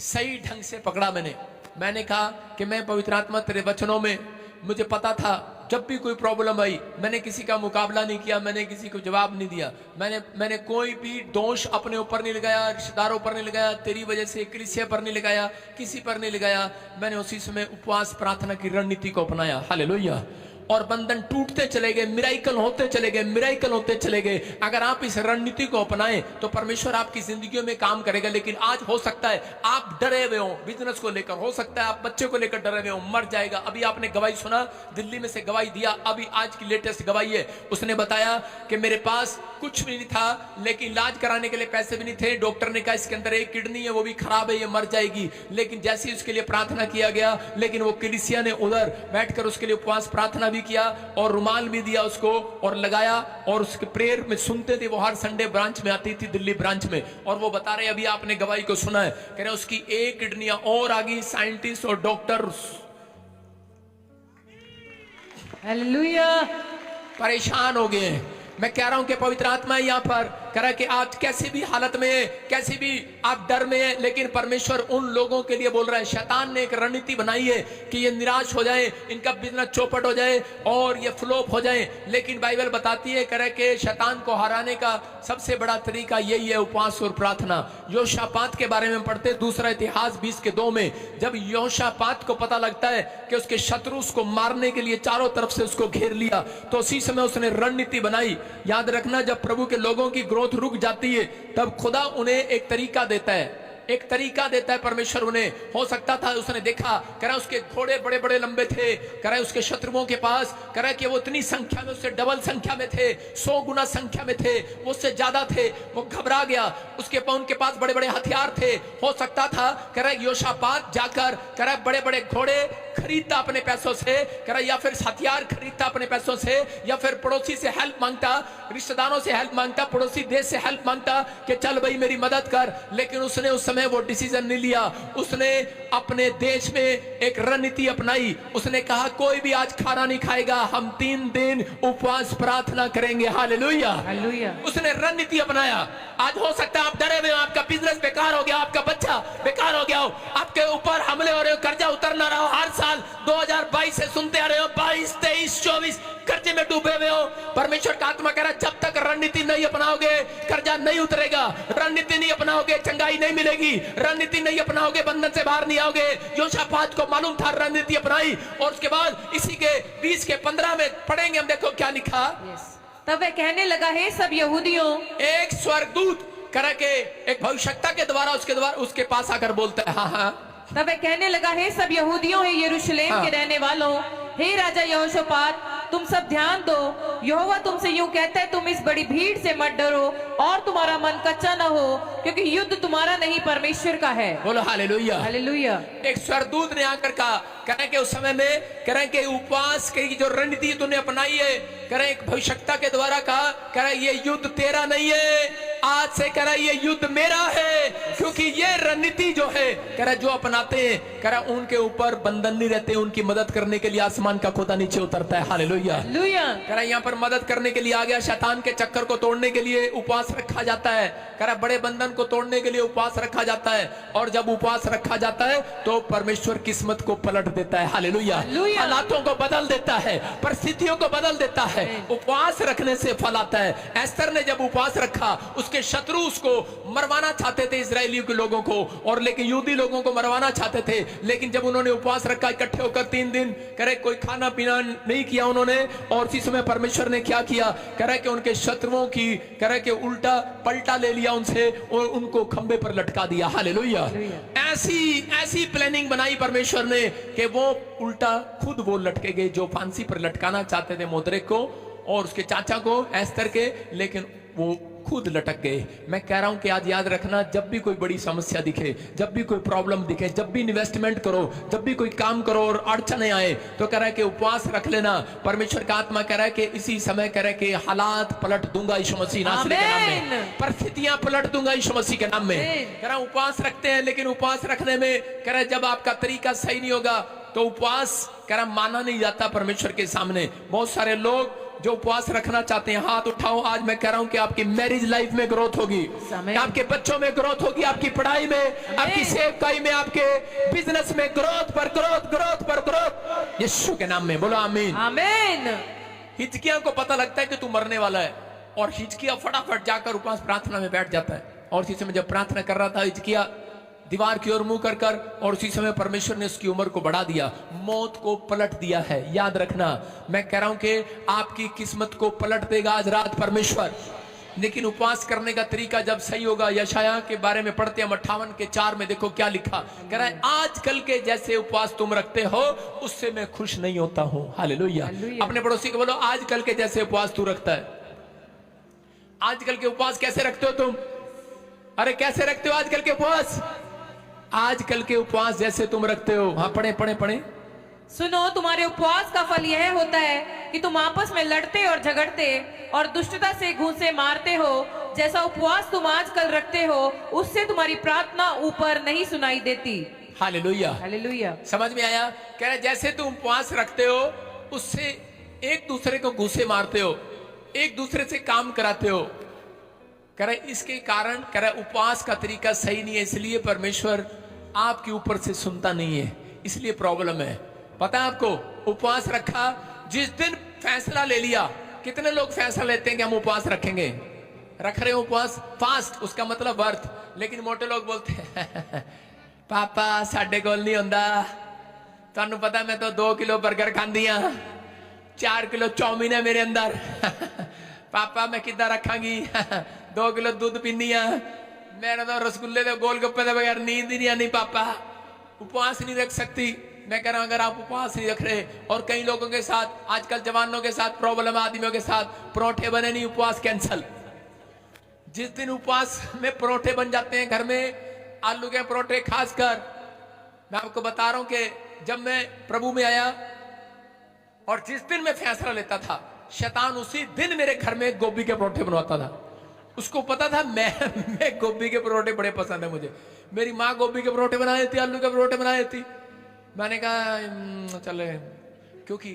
सही ढंग से पकड़ा। मैंने कहा कि मैं पवित्र आत्मा तेरे वचनों में, मुझे पता था जब भी कोई प्रॉब्लम आई मैंने किसी का मुकाबला नहीं किया, मैंने किसी को जवाब नहीं दिया, मैंने कोई भी दोष अपने ऊपर नहीं लगाया, रिश्तेदारों पर नहीं लगाया, तेरी वजह से कलीसिया पर नहीं लगाया, किसी पर नहीं लगाया। मैंने उसी समय उपवास प्रार्थना की रणनीति को अपनाया। हालेलुया। और बंधन टूटते चले गए, मिराइकल होते चले गए, मिराइकल होते चले गए। अगर आप इस रणनीति को अपनाएं तो परमेश्वर आपकी जिंदगियों में काम करेगा। लेकिन आज हो सकता है आप डरे हुए हो बिजनेस को लेकर, हो सकता है आप बच्चे को लेकर डरे हुए हो, मर जाएगा। अभी आपने गवाही सुना, दिल्ली में से गवाही दिया, अभी आज की लेटेस्ट गवाही है। उसने बताया कि मेरे पास कुछ भी नहीं था, लेकिन इलाज कराने के लिए पैसे भी नहीं थे। डॉक्टर ने कहा इसके अंदर एक किडनी है, वो भी खराब है, ये मर जाएगी। लेकिन जैसे ही उसके लिए प्रार्थना किया गया, लेकिन वो कलीसिया ने उधर बैठकर उसके लिए उपवास प्रार्थना भी किया और रुमाल भी दिया उसको और लगाया, और उसके प्रेयर में सुनते थे। वो हर संडे ब्रांच में आती थी, दिल्ली ब्रांच में। और वो बता रहे, अभी आपने गवाही को सुना है, कह रहे उसकी एक किडनियां और आ गई। साइंटिस्ट और डॉक्टर हालेलुया परेशान हो गए हैं। मैं कह रहा हूं कि पवित्र आत्मा यहाँ पर कह रहा है कि आज कैसी भी हालत में है, कैसी भी आप डर में है, लेकिन परमेश्वर उन लोगों के लिए बोल रहा है। शैतान ने एक रणनीति बनाई है कि ये निराश हो जाए, इनका बिजनेस चौपट हो जाए और ये फ्लॉप हो जाए। लेकिन बाइबल बताती है कह रहा है कि शैतान को हराने का सबसे बड़ा तरीका यही है, उपवास और प्रार्थना। योशापात के बारे में पढ़ते दूसरा इतिहास 20:2 में, जब योशापात को पता लगता है कि उसके शत्रु उसको मारने के लिए चारों तरफ से उसको घेर लिया, तो उसी समय उसने रणनीति बनाई। याद रखना, जब प्रभु के लोगों की ग्रोथ रुक जाती है तब खुदा उन्हें एक तरीका देता है, एक तरीका देता है परमेश्वर उन्हें। हो सकता था उसने देखा, कह रहा उसके घोड़े बड़े बड़े लंबे थे, कह रहा उसके शत्रुओं के पास, कह रहा कि वो इतनी संख्या में, उससे डबल संख्या में थे, 100 गुना संख्या में थे, वो उससे ज्यादा थे। वो घबरा गया, उनके पास बड़े बड़े हथियार थे। हो सकता था कह रहा योशापात जाकर कह रहा बड़े बड़े घोड़े खरीदता अपने पैसों से, कह रहा या फिर हथियार खरीदता अपने पैसों से, या फिर पड़ोसी से हेल्प मांगता, रिश्तेदारों से हेल्प मांगता, पड़ोसी देश से हेल्प मांगता कि चल भाई मेरी मदद कर। लेकिन उसने उस समय वो डिसीजन नहीं लिया। उसने अपने देश में एक रणनीति अपनाई। उसने कहा कोई भी आज खाना नहीं खाएगा, हम 3 दिन उपवास प्रार्थना करेंगे। Hallelujah, hallelujah. उसने रणनीति अपनाया। आज हो सकता है आप डरे हुए हो, आपका बिजनेस बेकार हो गया, आपका बच्चा बेकार हो गया हो, आप आपके ऊपर हमले हो रहे हो, कर्जा उतर ना रहा हो, हर साल 2022 से सुनते आ रहे हो, 22, 23, 24 कर्जे में डूबे हुए हो। परमेश्वर का आत्मा कह रहा है जब तक रणनीति नहीं अपनाओगे कर्जा नहीं उतरेगा, रणनीति नहीं अपनाओगे चंगाई नहीं मिलेगी, रणनीति नहीं अपनाओगे बंधन से बाहर नहीं आओगे। योशापात को मालूम था, रणनीति अपनाई, और उसके बाद इसी के 20 के 15 में पढ़ेंगे हम, देखो क्या लिखा। तब वह कहने लगा, हे सब यहूदियों, एक स्वर्गदूत करा के एक भविष्यता के द्वारा उसके पास आकर बोलता है, हाँ हाँ। तब वह कहने लगा, हे सब यहूदियों, हे यरूशलेम के रहने वालों, हे राजा यहोशापात, तुम सब ध्यान दो। यहोवा तुमसे यूं कहता है, तुम इस बड़ी भीड़ से मत डरो और तुम्हारा मन कच्चा न हो, क्योंकि युद्ध तुम्हारा नहीं परमेश्वर का है। बोलो हालेलुया। हालेलुया। एक स्वर्गदूत ने आकर कहा, कह रहे कि उस समय में कह रहे कि उपवास की जो रणनीति तूने अपनाई है, कह रहे एक भविष्यता के द्वारा कहा, कह रहे ये युद्ध तेरा नहीं है, आज से कह रहा ये युद्ध मेरा है, क्योंकि ये रणनीति जो है कह रहा जो अपनाते हैं, कह रहा उनके ऊपर बंधन नहीं रहते, उनकी मदद करने के लिए आसमान का खोता नीचे उतरता है। हालेलुया। कह रहा यहाँ पर मदद करने के लिए आ गया, शैतान के चक्कर को तोड़ने के लिए उपवास रखा जाता है, कह रहा बड़े बंधन को तोड़ने के लिए उपवास रखा जाता है, और जब उपवास रखा जाता है तो परमेश्वर किस्मत को पलट देता है। हालेलुया। हालातों को बदल देता है, परिस्थितियों को बदल देता है। उपवास रखने से फल आता है। एस्तर ने जब उपवास रखा, उसके शत्रु उसको मरवाना चाहते थे, इजरायलियों के लोगों को, और लेकिन यहूदी लोगों को मरवाना चाहते थे, लेकिन जब उन्होंने उपवास रखा इकट्ठे होकर 3 दिन, करे कोई खाना पीना नहीं किया उन्होंने, और इसी समय परमेश्वर ने क्या किया, करे कि उनके शत्रुओं की करे कि उल्टा पलटा ले लिया उनसे और उनको खंबे पर लटका दिया। हालेलुया। ऐसी प्लानिंग बनाई परमेश्वर ने कि वो उल्टा खुद वो लटके गए, जो फांसी पर लटकाना चाहते थे मोद्रेक को और उसके चाचा को एस्तर के, लेकिन वो खुद लटक गए। मैं कह रहा हूं कि आज याद रखना, जब भी कोई बड़ी समस्या दिखे, जब भी कोई प्रॉब्लम दिखे, जब भी इन्वेस्टमेंट करो, जब भी कोई काम करो और अड़चने आए, तो कह रहा है कि उपवास रख लेना। परमेश्वर का आत्मा कह रहा है कि इसी समय कह रहा है कि हालात पलट दूंगा यीशु मसीह नासरी के नाम में, परिस्थितियां पलट दूंगा यीशु मसीह के नाम में। कह रहा उपवास रखते हैं, लेकिन उपवास रखने में कह रहा है जब आपका तरीका सही नहीं होगा तो उपवास कह रहा माना नहीं जाता परमेश्वर के सामने। बहुत सारे लोग जो उपवास रखना चाहते हैं, हाथ उठाओ। आज मैं कह रहा हूं कि आपकी मैरिज लाइफ में ग्रोथ होगी, आपके बच्चों में ग्रोथ होगी, आपकी पढ़ाई में, आपकी सेवकाई में, आपके बिजनेस में ग्रोथ पर ग्रोथ, ग्रोथ पर ग्रोथ, यीशु के नाम में बोलो आमीन। आमीन। हिजकिय्याह को पता लगता है कि तू मरने वाला है, और हिजकिय्याह फटाफट जाकर उपवास प्रार्थना में बैठ जाता है। और इसी समय जब प्रार्थना कर रहा था हिजकिय्याह दीवार की ओर मुंह कर कर, और उसी समय परमेश्वर ने उसकी उम्र को बढ़ा दिया, मौत को पलट दिया है। याद रखना, मैं कह रहा हूं कि आपकी किस्मत को पलट देगा आज रात परमेश्वर, लेकिन उपवास करने का तरीका जब सही होगा। यशायाह के बारे में पढ़ते हैं 58:4 में, देखो क्या लिखा, कह रहा है आजकल के जैसे उपवास तुम रखते हो उससे मैं खुश नहीं होता हूं। हालेलुया। अपने पड़ोसी को बोलो आजकल के जैसे उपवास तू रखता है। आजकल के उपवास कैसे रखते हो तुम? अरे कैसे रखते हो आजकल के उपवास? आजकल के उपवास जैसे तुम रखते हो। हाँ पढ़े पढ़े पढ़े। सुनो, तुम्हारे उपवास का फल यह होता है कि तुम आपस में लड़ते और झगड़ते और दुष्टता से घूंसे मारते हो। जैसा उपवास तुम आजकल रखते हो उससे तुम्हारी प्रार्थना ऊपर नहीं सुनाई देती। हालेलुया। हालेलुया। समझ में आया? कह रहे जैसे तुम उपवास रखते हो उससे एक दूसरे को घूंसे मारते हो, एक दूसरे से काम कराते हो। कह रहे इसके कारण कह रहे उपवास का तरीका सही नहीं है, इसलिए परमेश्वर आपके ऊपर से सुनता नहीं है, इसलिए प्रॉब्लम है। पता है आपको, उपवास रखा, जिस दिन फैसला ले लिया, कितने लोग फैसला लेते हैं कि हम उपवास रखेंगे, रख रहे हो उपवास, फास्ट उसका मतलब व्रत, लेकिन मोटे लोग बोलते हैं पापा साडे कोल नहीं होंदा, तुहानू पता मैं तो 2 किलो बर्गर खांदी हां, 4 किलो चौमीन है मेरे अंदर पापा मैं किद्दां रखांगी 2 किलो दूध पीनी हां, मेरे तो रसगुल्ले दे गोलगप्पे दे बगैर नींद ही नहीं आनी पापा। उपवास नहीं रख सकती। मैं कह रहा हूं अगर आप उपवास नहीं रख रहे, और कई लोगों के साथ आजकल जवानों के साथ प्रॉब्लम, आदमियों के साथ परोठे बने नहीं, उपवास कैंसल। जिस दिन उपवास में परोठे बन जाते हैं घर में, आलू के परोठे खासकर, मैं आपको बता रहा हूं कि जब मैं प्रभु में आया और जिस दिन मैं फैसला लेता था, शैतान उसी दिन मेरे घर में गोभी के परोठे बनवाता था। उसको पता था मैं गोभी के परोठे बड़े पसंद है मुझे। मेरी माँ गोभी के परोठे बना देती, आलू के परोठे बना देती। मैंने कहा चले, क्योंकि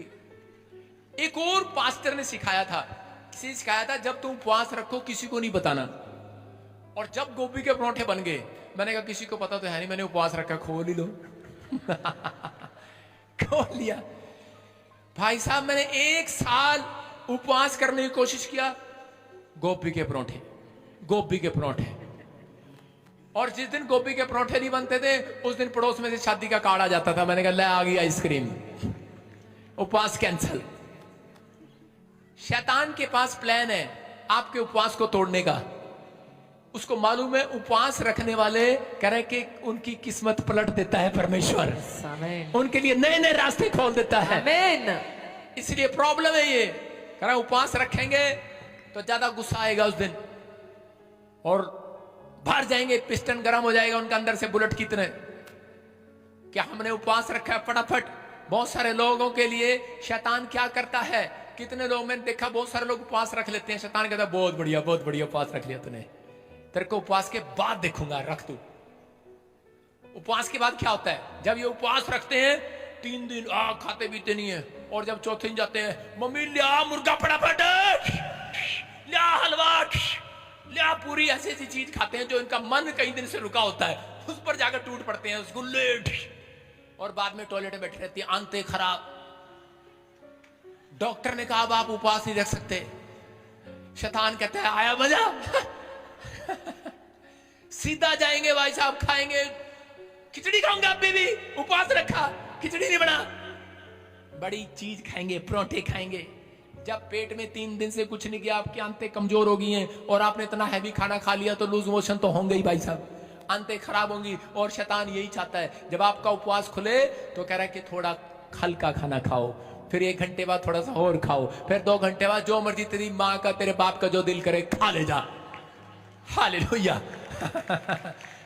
एक और पास्टर ने सिखाया था, जब तुम उपवास रखो किसी को नहीं बताना। और जब गोभी के परोठे बन गए, मैंने कहा किसी को पता तो है नहीं, मैंने उपवास रखा, खोल ही लो। खोल लिया। भाई साहब मैंने 1 साल उपवास करने की कोशिश किया, गोभी के परोठे, गोभी के परोठे। और जिस दिन गोभी के परोठे नहीं बनते थे उस दिन पड़ोस में से शादी का कार्ड आ जाता था। मैंने कहा ले आ गई आइसक्रीम, उपवास कैंसल। शैतान के पास प्लान है आपके उपवास को तोड़ने का। उसको मालूम है उपवास रखने वाले कह रहे कि उनकी किस्मत पलट देता है परमेश्वर, उनके लिए नए नए रास्ते खोल देता है। इसलिए प्रॉब्लम है ये, कह रहा उपवास रखेंगे तो ज्यादा गुस्सा आएगा उस दिन और बाहर जाएंगे, पिस्टन गर्म हो जाएगा उनका अंदर से बुलेट की तरह। क्या हमने उपवास रखा है फटाफट। बहुत सारे लोगों के लिए शैतान क्या करता है, कितने लोग मैंने देखा, बहुत सारे लोग उपवास रख लेते हैं। शैतान कहता है बहुत बढ़िया उपवास रख लिया तूने, तेरे को उपवास के बाद देखूंगा, रख तू। उपवास के बाद क्या होता है, जब ये उपवास रखते हैं 3 दिन खाते पीते नहीं है, और जब चौथे दिन जाते हैं, मम्मी लिया मुर्गा फटाफट, लिया हलवा, लिया पूरी, ऐसी ऐसी चीज खाते हैं जो इनका मन कई दिन से रुका होता है, उस पर जाकर टूट पड़ते हैं, रसगुल्ले, और बाद में टॉयलेट में बैठे रहती है, आंतें खराब। डॉक्टर ने कहा अब आप उपवास नहीं रख सकते। शैतान कहता है आया मजा। सीधा जाएंगे भाई साहब, खाएंगे खिचड़ी, खाऊंगा अभी भी, उपवास रखा, खिचड़ी नहीं बना, बड़ी चीज खाएंगे, परोठे खाएंगे। जब पेट में 3 दिन से कुछ नहीं किया, आपकी आंतें कमजोर हो गई हैं और आपने इतना हैवी खाना खा लिया तो लूज मोशन तो होंगे ही भाई साहब, आंतें खराब होंगी। और शैतान यही चाहता है, जब आपका उपवास खुले तो कह रहा है कि थोड़ा हल्का खाना खाओ, फिर 1 घंटे बाद थोड़ा सा और खाओ, फिर 2 घंटे बाद जो मर्जी तेरी माँ का तेरे बाप का जो दिल करे खा ले जा। हालेलुया।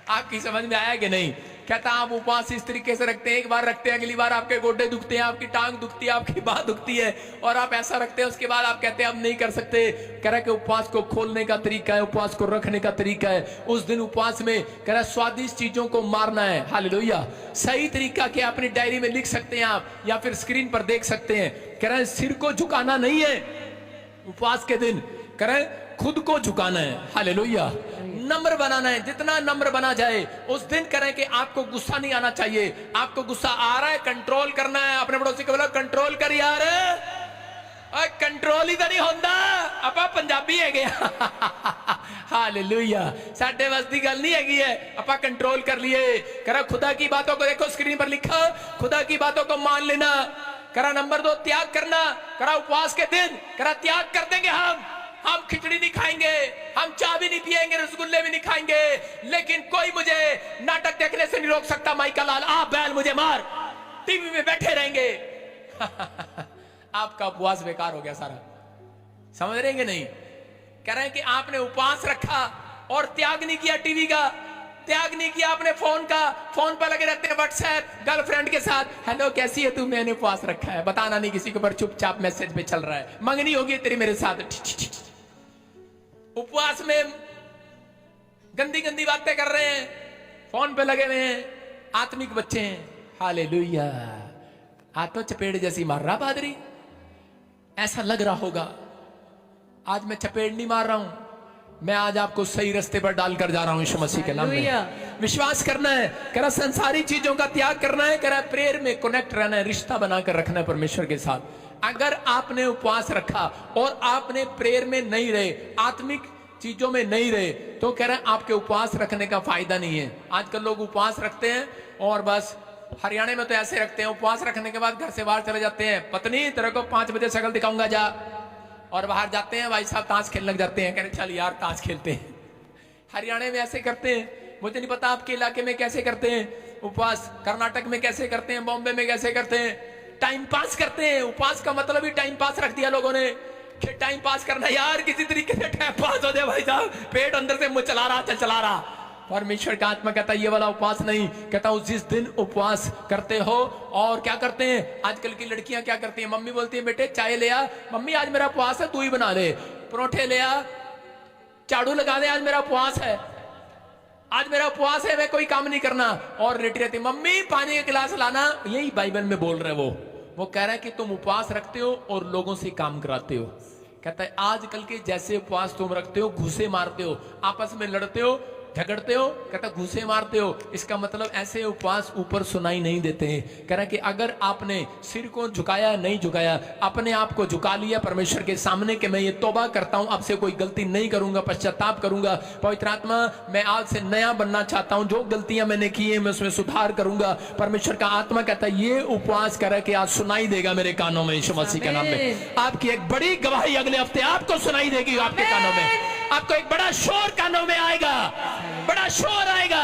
आपकी समझ में आया कि नहीं? कहता आप उपवास इस तरीके से रखते हैं, एक बार रखते हैं, अगली बार आपके गोडे दुखते हैं, आपकी टांग दुखती है, आपकी बात दुखती है, और आप ऐसा रखते हैं, उसके बाद आप कहते हैं अब नहीं कर सकते। कह रहा है कि उपवास को खोलने का तरीका है, उपवास को रखने का तरीका है। उस दिन उपवास में कह रहा है स्वादिष्ट चीजों को मारना है। हालेलुया। सही तरीका क्या अपनी डायरी में लिख सकते हैं आप, या फिर स्क्रीन पर देख सकते हैं। कह रहा है सिर को झुकाना नहीं है उपवास के दिन, कह रहा है खुद को झुकाना है। हालेलुया। नम्र बनाना है, जितना नम्र बना जाए। उस दिन करें कि आपको गुस्सा नहीं आना चाहिए, आपको गुस्सा आ रहा है कंट्रोल करना है। अपने पड़ोसी को बोलो कंट्रोल कर यार, कंट्रोल ही तो नहीं होता, अपा पंजाबी है गया। हालेलुया। साडे बस दी गल नहीं हैगी है, अपा कंट्रोल कर लिए। करा खुदा की बातों को देखो, स्क्रीन पर लिखा, खुदा की बातों को मान लेना। करा नंबर 2 त्याग करना। करा उपवास के दिन करा त्याग कर देंगे हम खिचड़ी नहीं खाएंगे, हम चाय भी नहीं पिएंगे, रसगुल्ले भी नहीं खाएंगे, लेकिन कोई मुझे नाटक देखने से नहीं रोक सकता। माइकल लाल आ बैल मुझे मार, टीवी में बैठे रहेंगे। आपका उपवास बेकार हो गया सारा। समझ रहेंगे नहीं? कह रहे हैं कि आपने उपवास रखा और त्याग नहीं किया टीवी का, त्याग नहीं किया आपने फोन का, फोन पर लगे रहते हैं व्हाट्सएप गर्लफ्रेंड के साथ, हेलो कैसी है तू, मैंने उपवास रखा है, बताना नहीं किसी के ऊपर, चुपचाप मैसेज पे चल रहा है, मंगनी होगी तेरी मेरे साथ। उपवास में गंदी गंदी बातें कर रहे हैं, फोन पे लगे हुए हैं, आत्मिक बच्चे हैं। हालेलुया। हाथों चपेड़ जैसी मार रहा पादरी, ऐसा लग रहा होगा। आज मैं चपेड़ नहीं मार रहा हूं, मैं आज आपको सही रास्ते पर डालकर जा रहा हूं यीशु मसीह के नाम में। विश्वास करना है, कह रहा संसारी चीजों का त्याग करना है, कह रहा प्रेयर में कनेक्ट रहना है, रिश्ता बनाकर रखना है परमेश्वर के साथ। अगर आपने उपवास रखा और आपने प्रेयर में नहीं रहे, आत्मिक चीजों में नहीं रहे, तो कह रहे हैं आपके उपवास रखने का फायदा नहीं है। आजकल लोग उपवास रखते हैं और बस, हरियाणा में तो ऐसे रखते हैं, उपवास रखने के बाद घर से बाहर चले जाते हैं, पत्नी तेरे को 5 बजे शक्ल दिखाऊंगा जा, और बाहर जाते हैं भाई साहब ताश खेलने लग जाते हैं। कह रहे चल यार ताश खेलते हैं। हरियाणा में ऐसे करते हैं, मुझे नहीं पता आपके इलाके में कैसे करते हैं उपवास, कर्नाटक में कैसे करते हैं, बॉम्बे में कैसे करते हैं। टाइम पास करते हैं, उपवास का मतलब ही टाइम पास रख दिया लोगों ने। टाइम पास करना यार, किसी तरीके से टाइम पास हो जाए भाई साहब, पेट अंदर से मुंह चला रहा। परमेश्वर का आत्मा कहता है ये वाला उपवास नहीं। कहता हूं जिस दिन उपवास करते हो, और क्या करते हैं आजकल की लड़कियां, क्या करती हैं, मम्मी बोलती है बेटे चाय ले आ, मम्मी आज मेरा उपवास है तू ही बना ले, परोठे ले आ, झाड़ू लगा दे, आज मेरा उपवास है, आज मेरा उपवास है, मैं कोई काम नहीं करना, और लेटी रहती मम्मी पानी का गिलास लाना। यही बाइबल में बोल रहे वो कह रहा है कि तुम उपवास रखते हो और लोगों से काम कराते हो। कहता है आजकल के जैसे उपवास तुम रखते हो, घुसे मारते हो, आपस में लड़ते हो, झगड़ते हो, कहता घूसे मारते हो, इसका मतलब ऐसे उपवास ऊपर सुनाई नहीं देते हैं। कह रहा कि अगर आपने सिर को झुकाया, नहीं झुकाया, अपने आप को झुका लिया परमेश्वर के सामने कि मैं ये तौबा करता हूं, आपसे कोई गलती नहीं करूंगा, पश्चाताप करूंगा, पवित्र आत्मा मैं आज से नया बनना चाहता हूं, जो गलतियां मैंने की है मैं उसमें सुधार करूंगा। परमेश्वर का आत्मा कहता है ये उपवास करे कि आज सुनाई देगा मेरे कानों में, यीशु मसीह के नाम में। आपकी एक बड़ी गवाही अगले हफ्ते आपको सुनाई देगी, आपके कानों में आपको एक बड़ा शोर कानों में आएगा, बड़ा शोर आएगा।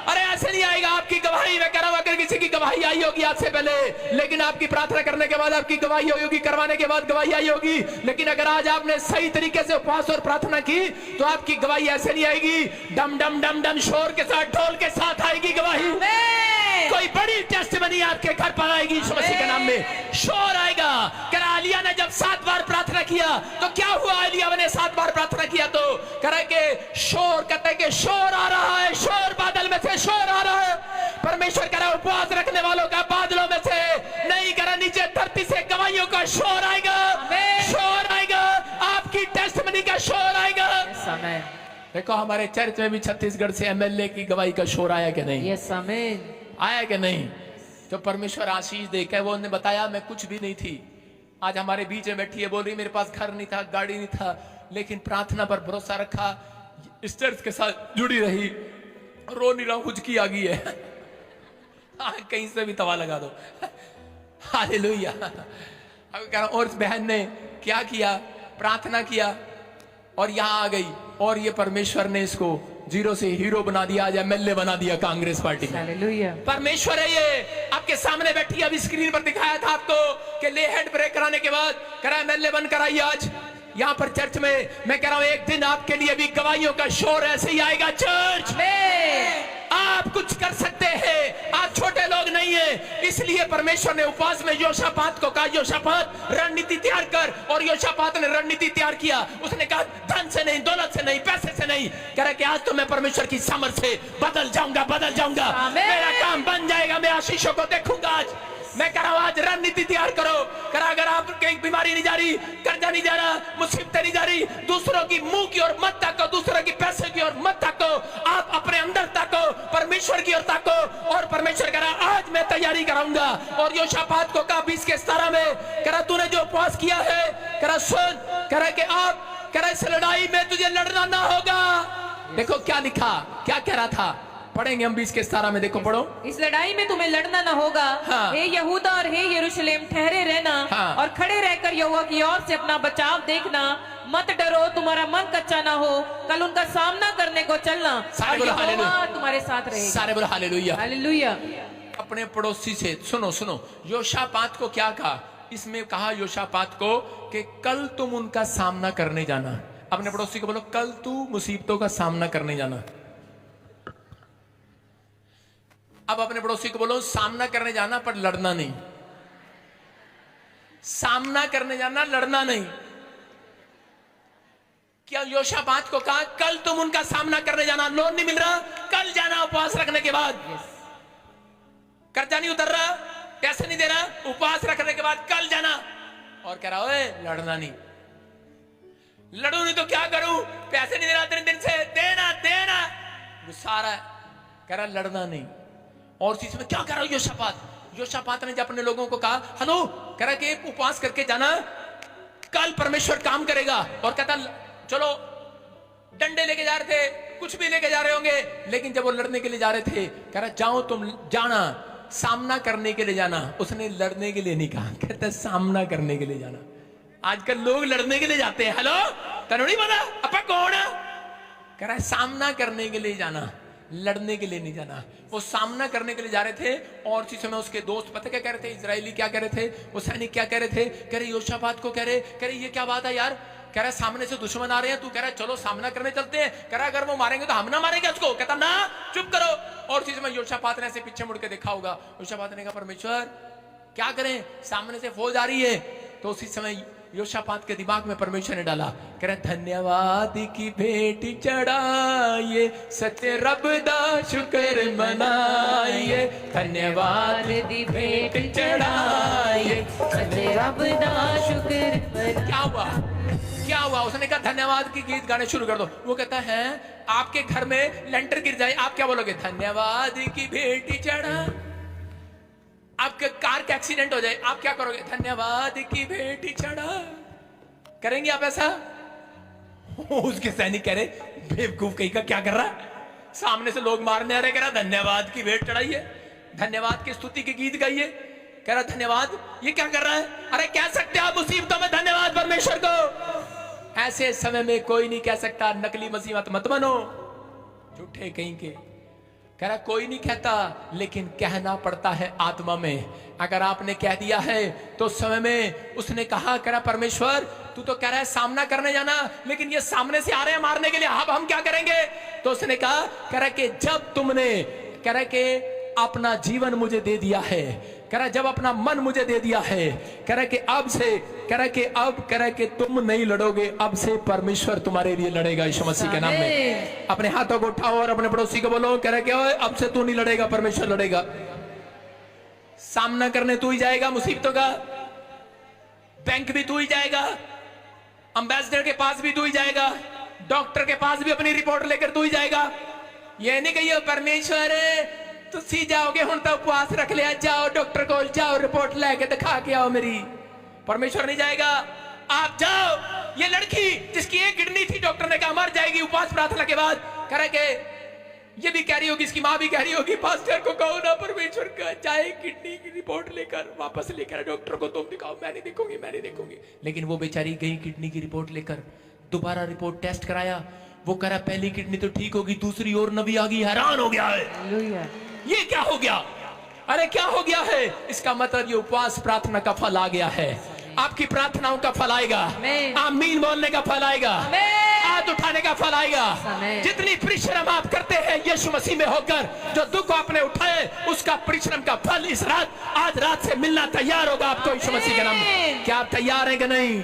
अरे ऐसे नहीं आएगा, आपकी गवाही मैं कह रहा हूं, अगर किसी की गवाही आई होगी आज से पहले, लेकिन आपकी प्रार्थना करने के बाद आपकी गवाही आई होगी, करवाने के बाद गवाही आई होगी, लेकिन अगर आज आपने सही तरीके से उपवास और प्रार्थना की तो आपकी गवाही ऐसे नहीं आएगी, डम डम डम डम शोर के साथ, ढोल के साथ आएगी गवाही। कोई बड़ी टेस्टमनी आपके घर पर आएगी यीशु मसीह के नाम में, शोर आएगा। करा एलिया ने जब 7 बार प्रार्थना किया तो क्या हुआ? एलिया ने 7 बार प्रार्थना किया तो करा के शोर, कहते हैं कि शोर आ रहा है, शोर बादल में से शोर आ रहा है। परमेश्वर करा उपवास रखने वालों का बादलों में से नहीं, करा नीचे धरती से गवाहियों का शोर आएगा, शोर आएगा, आपकी टेस्टमनी का शोर आएगा। देखो हमारे चर्च में भी छत्तीसगढ़ से एमएलए की गवाही का शोर आया कि नहीं? यस आमीन। आया कि नहीं? जो परमेश्वर आशीष दे के वो ने बताया मैं कुछ भी नहीं थी, आज हमारे बीच में बैठी है, बोल रही मेरे पास घर नहीं था, गाड़ी नहीं था, लेकिन प्रार्थना पर भरोसा रखा, इस चर्च के साथ जुड़ी रही, रो नहीं रहा, हुजकी आ गई है। कहीं से भी तवा लगा दो। हालेलुया। अब कह रहा हूं, और इस बहन ने क्या किया? प्रार्थना किया और यहां आ गई, और ये परमेश्वर ने इसको जीरो से हीरो बना दिया, आज एमएलए बना दिया कांग्रेस पार्टी में। हालेलुया। परमेश्वर है ये, आपके सामने बैठी, अभी स्क्रीन पर दिखाया था आपको कि ले हैंड ब्रेक कराने के बाद करा एमएलए बनकर आई आज यहां पर चर्च में। मैं कह रहा हूं एक दिन आपके लिए भी गवाहियों का शोर ऐसे ही आएगा चर्च में। आप कुछ कर सकते हैं, आप छोटे लोग नहीं है, इसलिए परमेश्वर ने उपवास में योशापात को कहा योशापात रणनीति तैयार कर, और योशापात ने रणनीति तैयार किया। उसने कहा धन से नहीं, दौलत से नहीं, पैसे से नहीं, कह रहा कि आज तो मैं परमेश्वर की सामर्थ से बदल जाऊंगा, बदल जाऊंगा, मेरा काम बन जाएगा, मैं आशीषों को देखूंगा। आज मैं कह रहा हूं आज रणनीति तैयार करो। करा अगर आप कहीं बीमारी नहीं जा रही, कर्जा नहीं जा रहा, मुसीबतें नहीं जा रही, दूसरों की मुंह की ओर मत ताको, दूसरों की पैसे की ओर मत ताको, आप अपने अंदर ताको, परमेश्वर की ओर ताको। और परमेश्वर कह रहा आज मैं तैयारी कराऊंगा। और योशापात को कहा 20 के 17 में, कह रहा तूने जो उपवास किया है, कह रहा सुन, कह रहा कि आप, कह रहा इस लड़ाई में तुझे लड़ना ना होगा। देखो क्या लिखा, क्या कह रहा था, पढ़ेंगे हम 20 के 17 में, देखो पढ़ो। इस लड़ाई में तुम्हें लड़ना ना होगा। हाँ। हे यहूदा और हे यरूशलेम ठहरे रहना। हाँ। और खड़े रहकर यहोवा की ओर से अपना बचाव देखना, मत डरो, तुम्हारा मन कच्चा ना हो, कल उनका सामना करने को चलना, सारे बोलो हालेलुया, तुम्हारे साथ रहेगा। सारे बोलो हालेलुया, हालेलुया। अपने पड़ोसी से सुनो, सुनो योशापात को क्या कहा, इसमें कहा योशापात को कि कल तुम उनका सामना करने जाना। अपने पड़ोसी को बोलो कल तू मुसीबतों का सामना करने जाना। अब अपने पड़ोसी को बोलो सामना करने जाना पर लड़ना नहीं, सामना करने जाना, लड़ना नहीं। क्या योशापात को कहा कल तुम उनका सामना करने जाना, लोन नहीं मिल रहा कल जाना, उपवास रखने के बाद, कर्जा नहीं उतर रहा, पैसे नहीं दे रहा, उपवास रखने के बाद कल जाना। और कह रहा ओए लड़ना नहीं, लड़ू नहीं तो क्या करूं, पैसे नहीं दे रहा 3 दिन से, देना देना, गुस्सा आ रहा है, कह रहा लड़ना नहीं। और चीज में क्या कर रहा हूं योशापात, योशापात ने जब अपने लोगों को कहा हेलो, कह रहा कि उपवास करके जाना, कल परमेश्वर काम करेगा। और कहता चलो डंडे लेके जा रहे थे, कुछ भी लेके जा रहे होंगे, लेकिन जब वो लड़ने के लिए जा रहे थे, कह रहा जाओ तुम जाना, सामना करने के लिए जाना। उसने लड़ने के लिए नहीं कहा, कहता सामना करने के लिए जाना। आजकल लोग लड़ने के लिए जाते हैं, हेलो तेनू नहीं पता अपा कौन है, कह रहा है सामना करने के लिए जाना, लड़ने के लिए नहीं जाना। वो सामना करने के लिए जा रहे थे। और चीजों में उसके दोस्त पता क्या कह रहे थे, इजरायली क्या कह रहे थे, वो सैनिक क्या कह रहे थे, कह रहे योशापात को कह रहे ये क्या बात है यार, कह रहा सामने से दुश्मन आ रहे हैं, तू कह रहा चलो सामना करने चलते हैं, कह रहा अगर वो मारेंगे तो हम ना मारेंगे उसको, कहता ना चुप करो। और चीज में योशापात ने ऐसे पीछे मुड़ के देखा होगा, योशापात ने कहा परमेश्वर क्या करें, सामने से फौज आ रही है। तो उसी समय योशापात के दिमाग में परमेश्वर ने डाला, कह रहे धन्यवाद की भेंट चढ़ाइए, सच्चे रब दा शुक्र मनाइए, धन्यवाद की भेंट चढ़ाइए, सच्चे रब दा शुक्र। क्या हुआ, क्या हुआ? हुआ? उसने कहा धन्यवाद की गीत गाने शुरू कर दो। वो कहता है आपके घर में लेंटर गिर जाए, आप क्या बोलोगे? धन्यवाद की भेंट चढ़ा। आपके कार का एक्सीडेंट हो जाए, आप क्या करोगे? धन्यवाद की भेंट चढ़ा। करेंगे आप ऐसा? उसके सैनिक कह रहे बेवकूफ कहीं का क्या कर रहा है? सामने से लोग मारने आ रहे, कह रहा धन्यवाद की भेंट चढ़ाइए, धन्यवाद की स्तुति के गीत गाइए। कह रहा धन्यवाद, ये क्या कर रहा है? अरे कह सकते आप मुसीबतों में धन्यवाद परमेश्वर को। ऐसे समय में कोई नहीं कह सकता नकली मुसीबत मत बनो, झूठे कहीं के। कह रहा कोई नहीं कहता, लेकिन कहना पड़ता है आत्मा में। अगर आपने कह दिया है तो समय में उसने कहा, कह रहा परमेश्वर तू तो कह रहा है सामना करने जाना, लेकिन ये सामने से आ रहे हैं मारने के लिए, अब हम क्या करेंगे? तो उसने कहा, कह रहा कि जब तुमने, कह रहा कि अपना जीवन मुझे दे दिया है, कह रहा जब अपना मन मुझे दे दिया है, कह रहा कि अब से, कह रहा कि अब, कह रहा कि तुम नहीं लड़ोगे, अब से परमेश्वर तुम्हारे लिए लड़ेगा यीशु मसीह के नाम में। अपने हाथों को उठाओ और अपने पड़ोसी को बोलो, कह रहा कि अब से तू नहीं लड़ेगा, परमेश्वर लड़ेगा। सामना करने तू ही जाएगा मुसीबतों का, बैंक भी तू ही जाएगा, एम्बेसडर के पास भी तू ही जाएगा, डॉक्टर के पास भी अपनी रिपोर्ट लेकर तू ही जाएगा। ये नहीं कहिए परमेश्वर तुसी जाओगे हुण तो उपवास रख लिया, जाओ डॉक्टर को जाओ रिपोर्ट लेके दिखा के आओ मेरी। परमेश्वर नहीं जाएगा, आप जाओ। ये लड़की जिसकी एक किडनी थी, डॉक्टर ने कहा मर जाएगी, उपवास प्रार्थना के बाद कह रहे के ये भी कह रही होगी, इसकी माँ भी कह रही होगी पास्टर को कहो ना परमेश्वर का चाहे किडनी की रिपोर्ट लेकर वापस लेकर डॉक्टर को तुम दिखाओ, मैं नहीं देखूंगी, मैं नहीं देखूंगी। लेकिन वो बेचारी गई किडनी की रिपोर्ट लेकर, दोबारा रिपोर्ट टेस्ट कराया, वो कह रहा पहली किडनी तो ठीक होगी, दूसरी और नवी आ गई। हैरान हो गया है, ये क्या हो गया? अरे क्या हो गया है? इसका मतलब ये उपवास प्रार्थना का फल आ गया है। आपकी प्रार्थनाओं का फल आएगा, आमीन बोलने का फल आएगा, हाथ उठाने का फल आएगा। जितनी परिश्रम आप करते हैं यीशु मसीह में होकर, जो दुख आपने उठाए उसका परिश्रम का फल इस रात, आज रात से मिलना तैयार होगा आपको यीशु मसीह के नाम में। क्या आप तैयार हैं कि नहीं?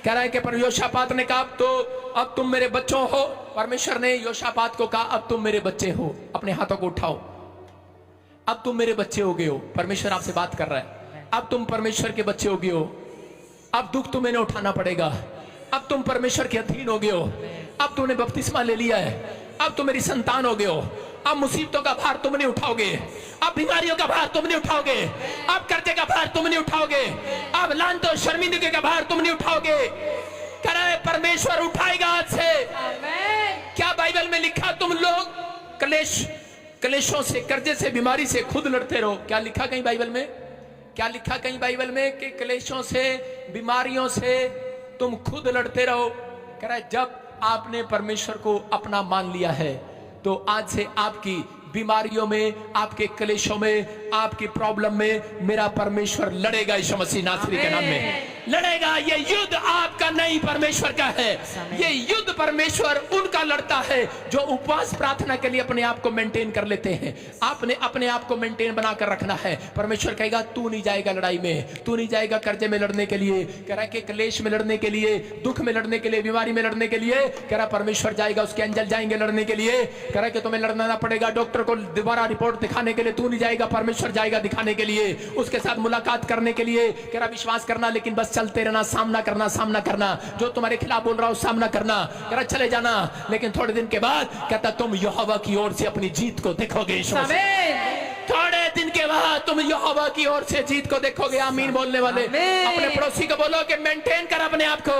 कह रहा है कि पर योशापात ने कहा तो अब तुम मेरे बच्चों हो। परमेश्वर ने योशापात को कहा अब तुम मेरे बच्चे हो। अपने हाथों को उठाओ, अब तुम मेरे बच्चे हो गए हो। परमेश्वर आपसे बात कर रहा है, अब तुम परमेश्वर के बच्चे हो गए हो। अब दुख तुम्हें न उठाना पड़ेगा, अब तुम परमेश्वर के अधीन हो गए हो, अब तुमने बपतिस्मा ले लिया है, अब तुम मेरी संतान हो गए हो। अब मुसीबतों का भार तुम नहीं उठाओगे, अब बीमारियों का भार तुम नहीं उठाओगे, अब कर्जे का भार तुम नहीं उठाओगे, अब लांत और शर्मिंदगी का भार तुम नहीं उठाओगे। कह रहा है परमेश्वर उठाएगा आज से। क्या बाइबल में लिखा तुम लोग कलेशों से, कर्जे से, बीमारी से खुद लड़ते रहो? क्या लिखा कहीं बाइबल में? क्या लिखा कहीं बाइबल में कि कलेशों से, बीमारियों से तुम खुद लड़ते रहो? कह रहा है जब आपने परमेश्वर को अपना मान लिया है तो आज से आपकी बीमारियों में, आपके कलेशों में, आपकी प्रॉब्लम में मेरा परमेश्वर लड़ेगा यीशु मसीह नासरी के नाम में लड़ेगा। ये युद्ध आपका नहीं परमेश्वर का है। ये युद्ध परमेश्वर उनका लड़ता है जो उपवास प्रार्थना के लिए अपने आप को मेंटेन कर लेते हैं। आपने अपने आप को मेंटेन बनाकर रखना है। परमेश्वर कहेगा तू नहीं जाएगा लड़ाई में, तू नहीं जाएगा कर्जे में लड़ने के लिए, कह रहा है कि क्लेश में लड़ने के लिए, दुख में लड़ने के लिए, बीमारी में लड़ने के लिए। कह रहा परमेश्वर जाएगा, उसके एंजल जाएंगे लड़ने के लिए। कह रहा है कि तुम्हें लड़ना पड़ेगा, डॉक्टर को दोबारा रिपोर्ट दिखाने के लिए तू नहीं जाएगा, परमेश्वर जाएगा दिखाने के लिए, उसके साथ मुलाकात करने के लिए। कह रहा विश्वास करना, लेकिन बस चलते रहना, सामना करना, सामना करना, जो तुम्हारे खिलाफ बोल रहा हो सामना करना। कह रहा चले जाना, लेकिन थोड़े दिन के बाद कहता तुम यहोवा की ओर से अपनी जीत को देखोगे। थोड़े दिन के बाद तुम यहोवा की ओर से जीत को देखोगे। आमीन बोलने वाले अपने पड़ोसी को बोलो कि मेंटेन कर अपने आप को,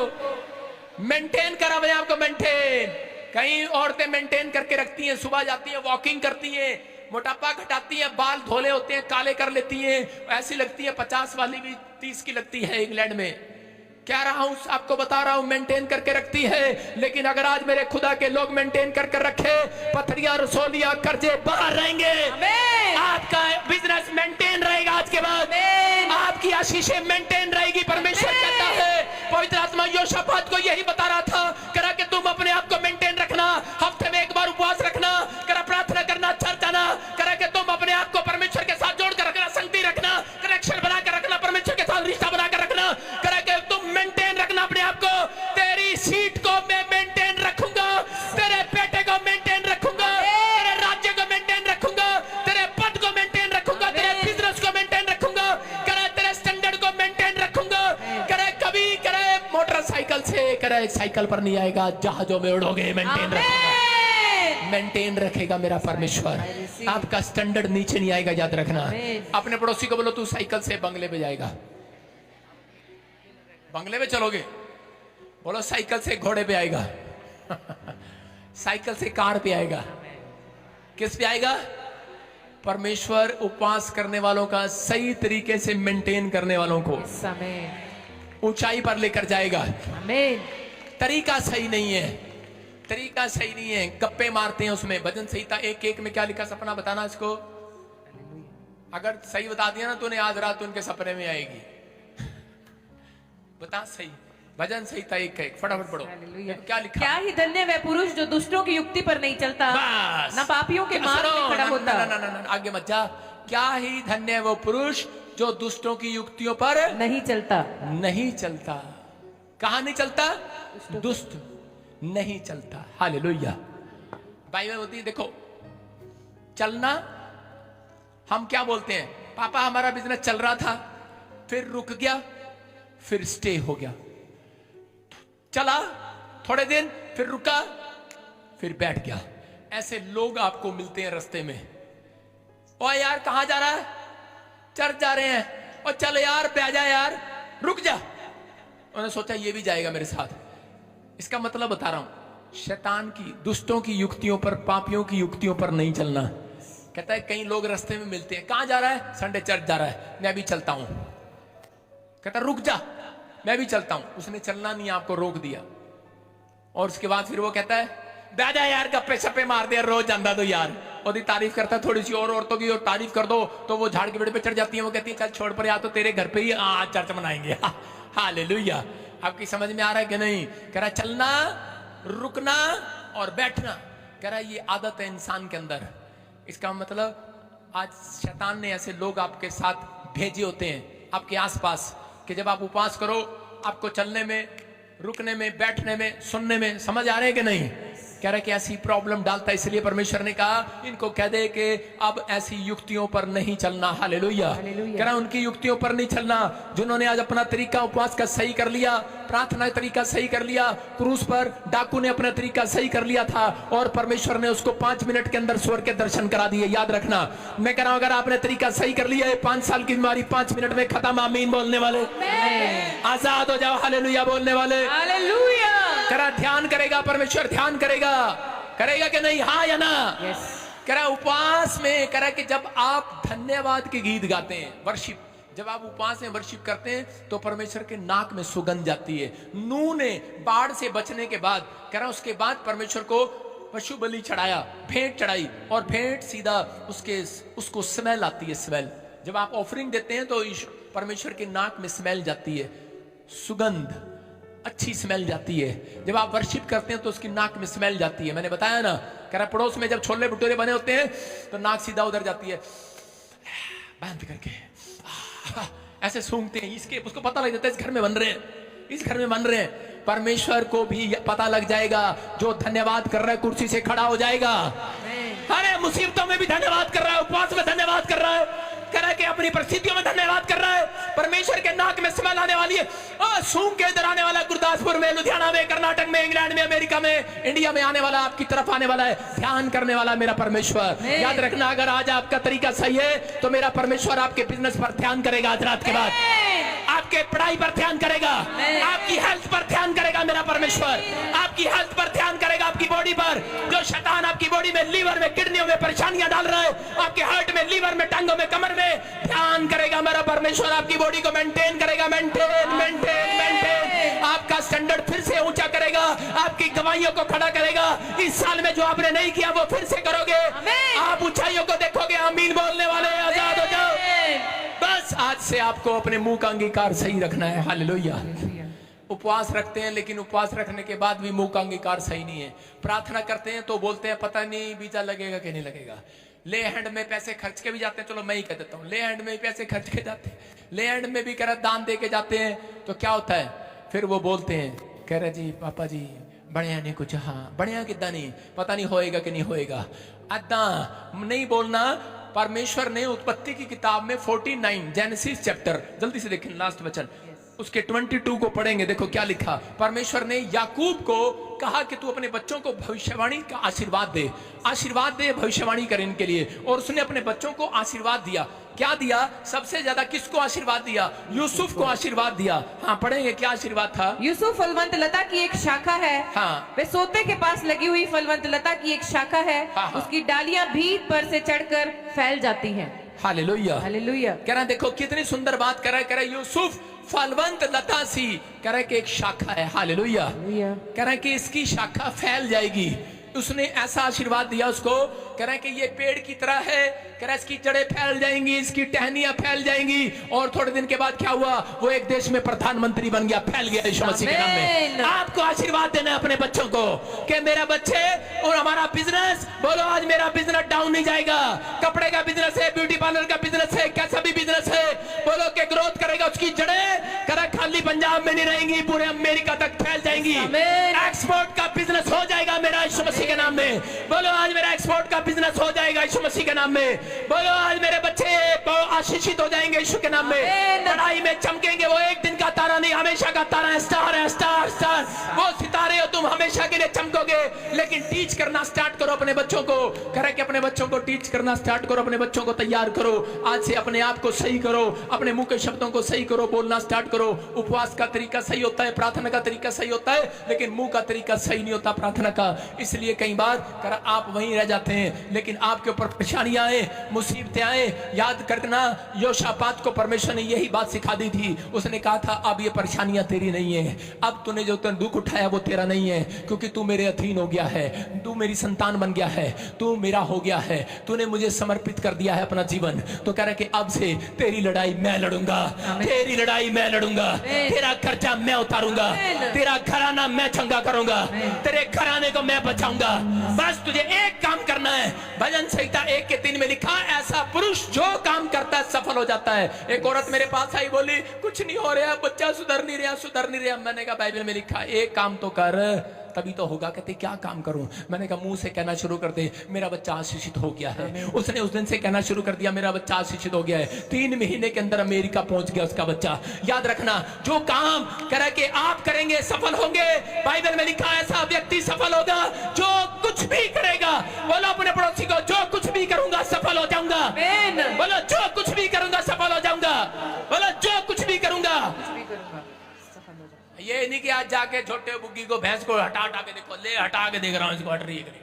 मेंटेन कर अपने आप को, मेंटेन। कई औरतें मेंटेन करके रखती हैं, सुबह जाती हैं, वॉकिंग करती हैं, मोटापा घटाती है, बाल धोले होते हैं, काले कर लेती हैं, ऐसी लगती है 50 वाली भी 30 की लगती है। इंग्लैंड में कह रहा हूं, आपको बता रहा हूं, मेंटेन करके रखती है। लेकिन अगर आज मेरे खुदा के लोग मेंटेन करके रखे, पथरिया, रसोलिया, कर्जे बाहर रहेंगे, आपका बिजनेस मेंटेन रहेगा। आज के बाद आपकी आशीषें मेंटेन रहेगी। परमेश्वर कहता है, पवित्र आत्मा योशापात को यही बता रहा था, करा कि तुम अपने आप को मेंटेन रखना, हफ्ते में एक बार उपवास रखना, करा प्रार्थना करना, चर्च आना, करा कि तुम अपने आप को परमेश्वर के साथ जोड़कर रखना, संगति रखना, कनेक्शन बनाकर रखना, परमेश्वर के साथ रिश्ता बनाकर रखना। करा कि तुम मेंटेन रखना अपने आप को। तेरी सीट को मैं मेंटेन रखूंगा, तेरे बेटे को मेंटेन रखूंगा, तेरे राज्य को मेंटेन रखूंगा, तेरे पद को मेंटेन रखूंगा, तेरे बिजनेस को मेंटेन रखूंगा, करे तेरे स्टैंडर्ड को मेंटेन रखूंगा। करे कभी करे मोटरसाइकिल से, करे तेरा एक साइकिल पर नहीं आएगा, जहाजों में उड़ोगे, मेंटेन रखेगा, मेंटेन रखेगा मेरा परमेश्वर। आपका स्टैंडर्ड नीचे नहीं आएगा, याद रखना। अपने पड़ोसी को बोलो तू साइकिल से बंगले पे जाएगा, बंगले पे चलोगे, बोलो साइकिल से घोड़े पे आएगा साइकिल से कार पे आएगा, किस पे आएगा? परमेश्वर उपवास करने वालों का सही तरीके से मेंटेन करने वालों को ऊंचाई पर लेकर जाएगा। तरीका सही नहीं है, तरीका सही नहीं है, गप्पे मारते हैं उसमें। भजन संहिता 1:1 में क्या लिखा? सपना बताना इसको, अगर सही बता दिया ना तूने आज रात उनके सपने में आएगी। बता सही, भजन संहिता 1:1 फटाफट पढ़ो, क्या लिखा? क्या ही धन्य वह पुरुष जो दुष्टों की युक्ति पर नहीं चलता, न पापियों के मार्ग में खड़ा होता। आगे मत जा। क्या ही धन्य वो पुरुष जो दुष्टों की युक्तियों पर नहीं चलता, नहीं चलता। कहां नहीं चलता? दुष्ट नहीं चलता। हालेलुया। बाइबल होती है, देखो चलना, हम क्या बोलते हैं? पापा हमारा बिजनेस चल रहा था, फिर रुक गया, फिर स्टे हो गया, चला थोड़े दिन, फिर रुका, फिर बैठ गया। ऐसे लोग आपको मिलते हैं रास्ते में। ओ यार कहां जा रहा है? चर्च जा रहे हैं। और चल यार पे आ जा यार, रुक जा। उन्होंने सोचा ये भी जाएगा मेरे साथ। इसका मतलब बता रहा हूं, शैतान की, दुष्टों की युक्तियों पर, पापियों की युक्तियों पर नहीं चलना। कहता है कई लोग रास्ते में मिलते हैं, कहां जा रहा है? संडे चर्च जा रहा है, मैं भी चलता हूं। कहता रुक जा, मैं भी चलता हूं। उसने चलना नहीं, आपको रोक दिया। और उसके बाद फिर वो कहता है बैठ जा यार, गप्पे छप्पे मार दे, रोज जाना तो यार। और तारीफ करता है थोड़ी सी और औरतों की, और तारीफ कर दो तो वो झाड़ के पेड़ पे चढ़ जाती है। वो कहती है चल छोड़ पर, या तो तेरे घर पे ही चर्च मनाएंगे। हालेलुया। आपकी समझ में आ रहा है कि नहीं? कह रहा चलना, रुकना और बैठना। कह रहा ये आदत है इंसान के अंदर। इसका मतलब आज शैतान ने ऐसे लोग आपके साथ भेजे होते हैं आपके आसपास, कि जब आप उपवास करो, आपको चलने में, रुकने में, बैठने में, सुनने में समझ आ रहे हैं कि नहीं? कह रहा है कि ऐसी प्रॉब्लम डालता है, इसलिए परमेश्वर ने कहा इनको कह दे कि अब ऐसी युक्तियों पर नहीं चलना। हालेलुया। कह रहा उनकी युक्तियों पर नहीं चलना, जिन्होंने आज अपना तरीका उपवास का सही कर लिया, प्रार्थना तरीका सही कर लिया। क्रूस पर डाकू ने अपना तरीका सही कर लिया था, और परमेश्वर ने उसको 5 मिनट के अंदर स्वर्ग के दर्शन करा दिए। याद रखना, मैं कह रहा हूं अगर आपने तरीका सही कर लिया है, 5 साल की बीमारी 5 मिनट में खत्म। आमीन बोलने वाले आजाद हो जाओ। हालेलुया बोलने वाले। हालेलुया। कह रहा ध्यान करेगा परमेश्वर, ध्यान करेगा, करेगा कि नहीं? हाँ या ना? कह रहा उपवास में, कह रहा कि जब आप धन्यवाद के गीत गाते हैं, वर्शिप, जब आप उपवास में वर्शिप करते हैं तो परमेश्वर के नाक में सुगंध जाती है। नूह ने बाढ़ से बचने के बाद, कह रहा उसके बाद परमेश्वर को पशु बलि चढ़ाया, भेंट चढ़ाई, और भेंट सीधा उसको स्मेल आती है। स्मेल जब आप ऑफरिंग देते हैं तो परमेश्वर के नाक में स्मेल जाती है, सुगंध, अच्छी स्मेल जाती है। जब आप वर्शिप करते हैं तो उसकी नाक में स्मेल जाती है। मैंने बताया ना, कह रहा पड़ोस में जब छोले भटूरे बने होते हैं तो नाक सीधा उधर जाती है, बंद करके ऐसे सूंघते हैं। इसके उसको पता लग जाता है इस घर में बन रहे हैं, इस घर में बन रहे हैं। परमेश्वर को भी पता लग जाएगा, जो धन्यवाद कर रहा है कुर्सी से खड़ा हो जाएगा। अरे मुसीबतों में भी धन्यवाद कर रहा है, उपवास में धन्यवाद कर रहा है, कह रहा है कि अपनी परिस्थितियों में धन्यवाद कर रहा है। परमेश्वर के नाक में स्मेल आने वाली है। सूंघ के इधर आने वाला, गुरदासपुर में, लुधियाना में, कर्नाटक में, इंग्लैंड में, अमेरिका में, इंडिया में आने वाला, आपकी तरफ आने वाला है। ध्यान करने वाला मेरा परमेश्वर। याद रखना, अगर आज आपका तरीका सही है तो मेरा परमेश्वर आपके बिजनेस पर ध्यान करेगा। आज रात के बाद आपके पढ़ाई पर ध्यान करेगा, आपकी हेल्थ पर ध्यान करेगा मेरा परमेश्वर, आपकी हेल्थ पर ध्यान करेगा, आपकी बॉडी पर। जो शैतान आपकी बॉडी में, लीवर में, किडनियों में परेशानियां डाल रहा है, आपके हार्ट में, लीवर में, टांगों में, कमर में, ध्यान करेगा मेरा परमेश्वर। आपकी बॉडी को मेंटेन करेगा, मेंटेन मेंटेन मेंटेन। आपका स्टैंडर्ड फिर से ऊंचा करेगा, आपकी गवाहियों को खड़ा करेगा। इस साल में जो आपने नहीं किया वो फिर से करोगे, आप ऊंचाइयों को देखोगे। आमीन बोलने वाले आजाद हो जाओ। बस आज से आपको अपने मुंह का अंगीकार सही रखना है। हालेलुया। उपवास रखते हैं, लेकिन उपवास रखने के बाद भी मुंह का अंगीकार सही नहीं है। प्रार्थना करते हैं तो बोलते हैं पता नहीं वीजा लगेगा कि नहीं लगेगा। ले हैंड में पैसे खर्च के भी जाते हैं, चलो मैं ही कह देता हूँ, ले हैंड में पैसे खर्च के जाते हैं, ले हैंड में भी कह रहा दान दे के जाते हैं। तो क्या होता है फिर? वो बोलते हैं, कह रहे जी पापा जी बढ़िया नहीं कुछ, हाँ बढ़िया कितना नहीं, पता नहीं होएगा कि नहीं होएगा। अदा नहीं बोलना। परमेश्वर ने उत्पत्ति की किताब में 49 जेनेसिस चैप्टर, जल्दी से देखें लास्ट वचन, उसके 22 को पढ़ेंगे। देखो क्या लिखा, परमेश्वर ने याकूब को कहा कि तू अपने बच्चों को भविष्यवाणी का आशीर्वाद दे, भविष्यवाणी कर इनके लिए। और उसने अपने बच्चों को आशीर्वाद दिया। क्या दिया? सबसे ज्यादा किसको आशीर्वाद दिया? यूसुफ को आशीर्वाद दिया। हाँ पढ़ेंगे, क्या आशीर्वाद था? यूसुफ फलवंत लता की एक शाखा है, हाँ। वे सोते के पास लगी हुई फलवंत लता की एक शाखा है, हाँ, हाँ। उसकी डालियां भीत पर से चढ़कर फैल जाती हैं। Hallelujah, hallelujah. कह रहा देखो कितनी सुंदर बात कर रहा है यूसुफ फलवंत लता सी, कह रहा है कि एक शाखा है। हालेलुया, कह रहा है कि इसकी शाखा फैल जाएगी। उसने ऐसा आशीर्वाद दिया उसको, कह रहा है कि ये पेड़ की तरह है, कह रहा है इसकी जड़ें फैल जाएंगी, इसकी टहनियां फैल जाएंगी। और थोड़े दिन के बाद क्या हुआ? वो एक देश में प्रधानमंत्री बन गया, फैल गया यीशु मसीह के नाम में। आपको आशीर्वाद देना है अपने बच्चों को कि मेरा बच्चे और हमारा बिजनेस, बोलो आज मेरा बिजनेस डाउन नहीं जाएगा। कपड़े का बिजनेस है, ब्यूटी पार्लर का बिजनेस है, कैसा भी बिजनेस है, बोलो के ग्रोथ करेगा। उसकी जड़ें करा खाली पंजाब में नहीं रहेंगी, पूरे अमेरिका तक फैल जाएंगी। एक्सपोर्ट का बिजनेस हो जाएगा मेरा यीशु मसीह के नाम में। बोलो आज मेरा एक्सपोर्ट का बिजनेस हो जाएगा यीशु मसीह के नाम में। बोलो आज मेरे बच्चे आशीषित हो जाएंगे यीशु के नाम में। पढ़ाई में चमकेंगे, वो एक दिन का तारा नहीं, हमेशा का तारा है। स्टार है, स्टार स्टार, वो सितारे हो तुम, हमेशा के लिए चमकोगे। लेकिन टीच करना स्टार्ट करो अपने बच्चों को। कह कि अपने बच्चों को टीच करना स्टार्ट करो, अपने बच्चों को तैयार करो। आज से अपने आप को सही करो, अपने मुंह के शब्दों को सही करो, बोलना स्टार्ट करो। उपवास का तरीका सही होता है, प्रार्थना का तरीका सही होता है, लेकिन मुंह का तरीका सही नहीं होता प्रार्थना का। इसलिए कई बार आप वहीं रह जाते हैं। लेकिन आपके ऊपर परेशानियां आए, मुसीबतें आए, याद करना योशापात को परमेश्वर ने यही बात सिखा दी थी। उसने कहा था अब ये परेशानियां तेरी नहीं है, अब तूने जो दुख उठाया वो तेरा नहीं है, क्योंकि तू मेरे अधीन हो गया है, तू मेरी संतान बन गया है, तू मेरा हो गया है, तूने मुझे समर्पित कर दिया है अपना जीवन। तो कह रहा कि अब से तेरी लड़ाई मैं लड़ूंगा, तेरी लड़ाई मैं लड़ूंगा, तेरा खर्चा मैं उतारूंगा, तेरा घराना मैं चंगा करूंगा, तेरे घराने को मैं बचाऊंगा। बस तुझे एक काम करना है। भजन संहिता 1:3 में लिखा, ऐसा पुरुष जो काम करता है सफल हो जाता है। एक औरत मेरे पास आई, बोली कुछ नहीं हो रहा, बच्चा सुधर नहीं रहा। मैंने कहा बाइबल में लिखा एक काम तो कर, तभी तो होगा। कहते क्या काम करूं? मैंने कहा मुंह से कहना शुरू कर दे, मेरा बच्चा आशीषित हो गया है। उसने उस दिन से कहना शुरू कर दिया, मेरा बच्चा आशीषित हो गया है। 3 महीने के अंदर अमेरिका पहुंच गया उसका बच्चा। याद रखना, जो काम करे कि आप करेंगे सफल होंगे। बाइबल में लिखा ऐसा व्यक्ति सफल होगा जो कुछ भी करेगा। बोलो अपने पड़ोसी को, जो कुछ भी करूंगा सफल हो जाऊंगा। बोलो जो कुछ भी करूंगा सफल हो जाऊंगा। बोलो जो कुछ भी करूंगा। ये नहीं कि आज जाके छोटे बुग्गी को, भैंस को हटा के देखो, ले हटा के देख रहा हूं इसको, हट रही है।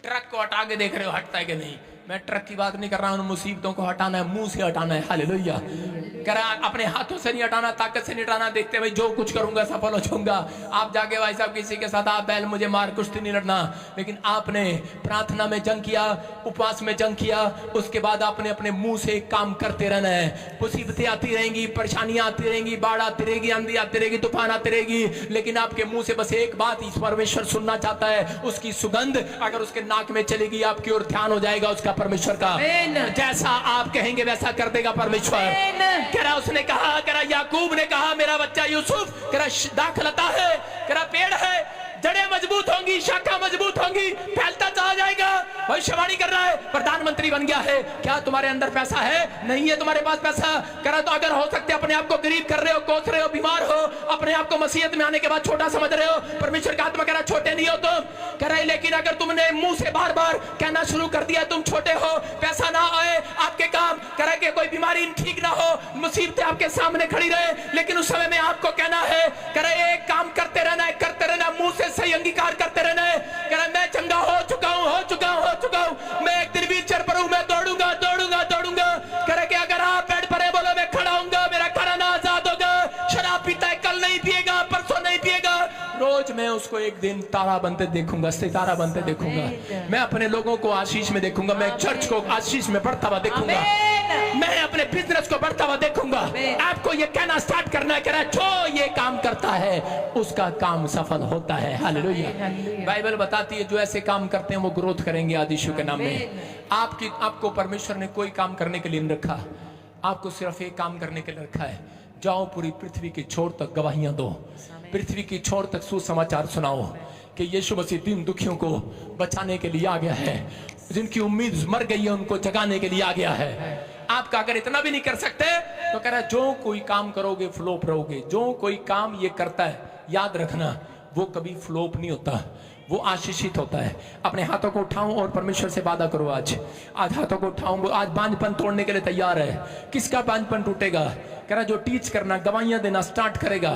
ट्रक को हटा के देख रहे हो हटता है कि नहीं। मैं ट्रक की बात नहीं कर रहा हूं, मुसीबतों को हटाना है, मुंह से हटाना है। हालेलुया, कह रहा अपने हाथों से नहीं हटाना, ताकत से नहीं हटाना। देखते भाई जो कुछ करूंगा सफल हो जाऊंगा। आप जाके भाई साहब किसी के साथ आप बैल मुझे मार, कुश्ती नहीं लड़ना। लेकिन आपने प्रार्थना में जंग किया, उपवास में जंग किया, उसके बाद आपने अपने मुंह से काम करते रहना है। मुसीबतें आती रहेंगी, परेशानियां आती रहेंगी, बाढ़ आती रहेगी, आंधी आती रहेगी, तूफान आती रहेगी, लेकिन आपके मुंह से बस एक बात इस परमेश्वर सुनना चाहता है। उसकी सुगंध अगर उसके नाक में चलेगी, आपकी ओर ध्यान हो जाएगा उसका परमेश्वर का। जैसा आप कहेंगे वैसा कर देगा परमेश्वर। कह रहा उसने कहा, कह रहा याकूब ने कहा मेरा बच्चा यूसुफ, कह रहा दाखलता है, कह रहा पेड़ है, जड़ें मजबूत होंगी, शाखा मजबूत होंगी, फैलता चला जाएगा। भविष्यवाणी कर रहा है, प्रधानमंत्री बन गया है। क्या तुम्हारे अंदर पैसा है? नहीं है तुम्हारे पास पैसा। कह रहा तो अगर हो सकते अपने आप को गरीब कर रहे हो, कोस रहे हो, बीमार हो, अपने आप को मसीहत में आने के बाद छोटा समझ रहे हो, परमेश्वर का आत्मा कह रहा छोटे नहीं हो तुम। कह रहा है लेकिन अगर तुमने मुंह से बार बार कहना शुरू कर दिया तुम छोटे हो, पैसा ना आए आपके काम, कह रहा है कि कोई बीमारी ठीक ना हो, मुसीबतें आपके सामने खड़ी रहे, लेकिन उस समय में आपको कहना है, कह रहा है एक काम करते रहना है, करते रहना, मुंह से सही अंगीकार करते रहना है। कह रहा मैं चंगा हो चुका हूं, मैं एक दिन व्हीलचेयर पर हूं, मैं दौड़ूंगा। कह रहा कि अगर आप बेड पर है, बोलो मैं खड़ा हूंगा, मेरा घराना आजाद होगा। शराब पीता है, कल नहीं पिएगा, परसों नहीं पिएगा। रोज मैं उसको एक दिन तारा बनते देखूंगा, सितारा बनते देखूंगा। मैं अपने लोगों को आशीष में देखूंगा, मैं चर्च को आशीष में बढ़ता हुआ देखूंगा, मैं अपने बिजनेस को बढ़ता हुआ देखूंगा। आपको ये कहना स्टार्ट करना है, कह रहा जो ये काम करता है उसका काम सफल होता है। हालेलुया, बाइबल बताती है जो ऐसे काम करते हैं वो ग्रोथ करेंगे आज यीशु के नाम में। आपको परमेश्वर ने कोई काम करने के लिए नहीं रखा, आपको सिर्फ एक काम करने के लिए रखा है। जाओ पूरी पृथ्वी की छोर तक गवाहियां दो, पृथ्वी की छोर तक सुसमाचार सुनाओ कि यीशु मसीह दीन दुखियों को बचाने के लिए आ गया है, जिनकी उम्मीद मर गई है उनको जगाने के लिए आ गया है। आप आपका अगर इतना भी नहीं कर सकते तो कह रहा है जो कोई काम करोगे फ्लोप रहोगे। जो कोई काम ये करता है याद रखना वो कभी फ्लोप नहीं होता, वो आशीषित होता है। अपने हाथों को उठाऊं और परमेश्वर से वादा करो आज हाथों को उठाऊं। आज बांझपन तोड़ने के लिए तैयार है। किसका बांझपन टूटेगा? कह रहा जो टीच करना गवाहियां देना स्टार्ट करेगा,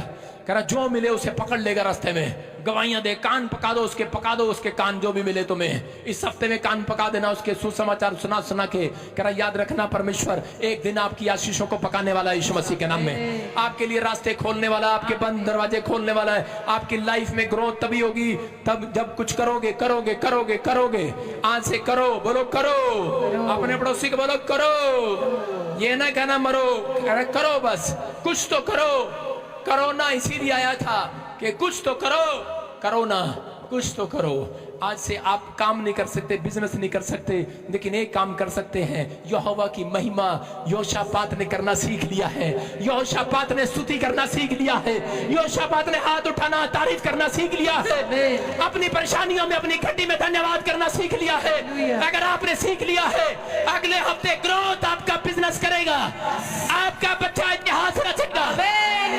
कह रहा जो मिले उसे पकड़ लेगा रास्ते में, गवाहियां दे, कान पका दो उसके कान, जो भी मिले तुम्हें इस हफ्ते में कान पका देना उसके, सुसमाचार सुना सुना के। कह रहा याद रखना परमेश्वर एक दिन आपकी आशीषों को पकाने वाला है यीशु मसीह के नाम में। आपके लिए रास्ते खोलने वाला, आपके बंद दरवाजे खोलने वाला है। आपकी लाइफ में ग्रोथ तभी होगी तब जब कुछ करोगे करोगे करोगे करोगे। आज से करो, बोलो करो, अपने पड़ोसी को बोलो करो, ये ना कहना मरो, करो बस, कुछ तो करो। करो ना इसीलिए आया था कि कुछ तो करो, करो ना कुछ तो करो। आज से आप काम नहीं कर सकते, बिजनेस नहीं कर सकते, लेकिन एक काम कर सकते हैं। यहोवा की महिमा योशापात ने करना सीख लिया है। योशापात ने स्तुति करना सीख लिया है। योशापात ने हाथ उठाना तारीफ करना सीख लिया है। अपनी परेशानियों में अपनी घटी में धन्यवाद करना सीख लिया है। अगर आपने सीख लिया है अगले हफ्ते ग्रोथ आपका बिजनेस करेगा, आपका बच्चा इतिहास रचेगा।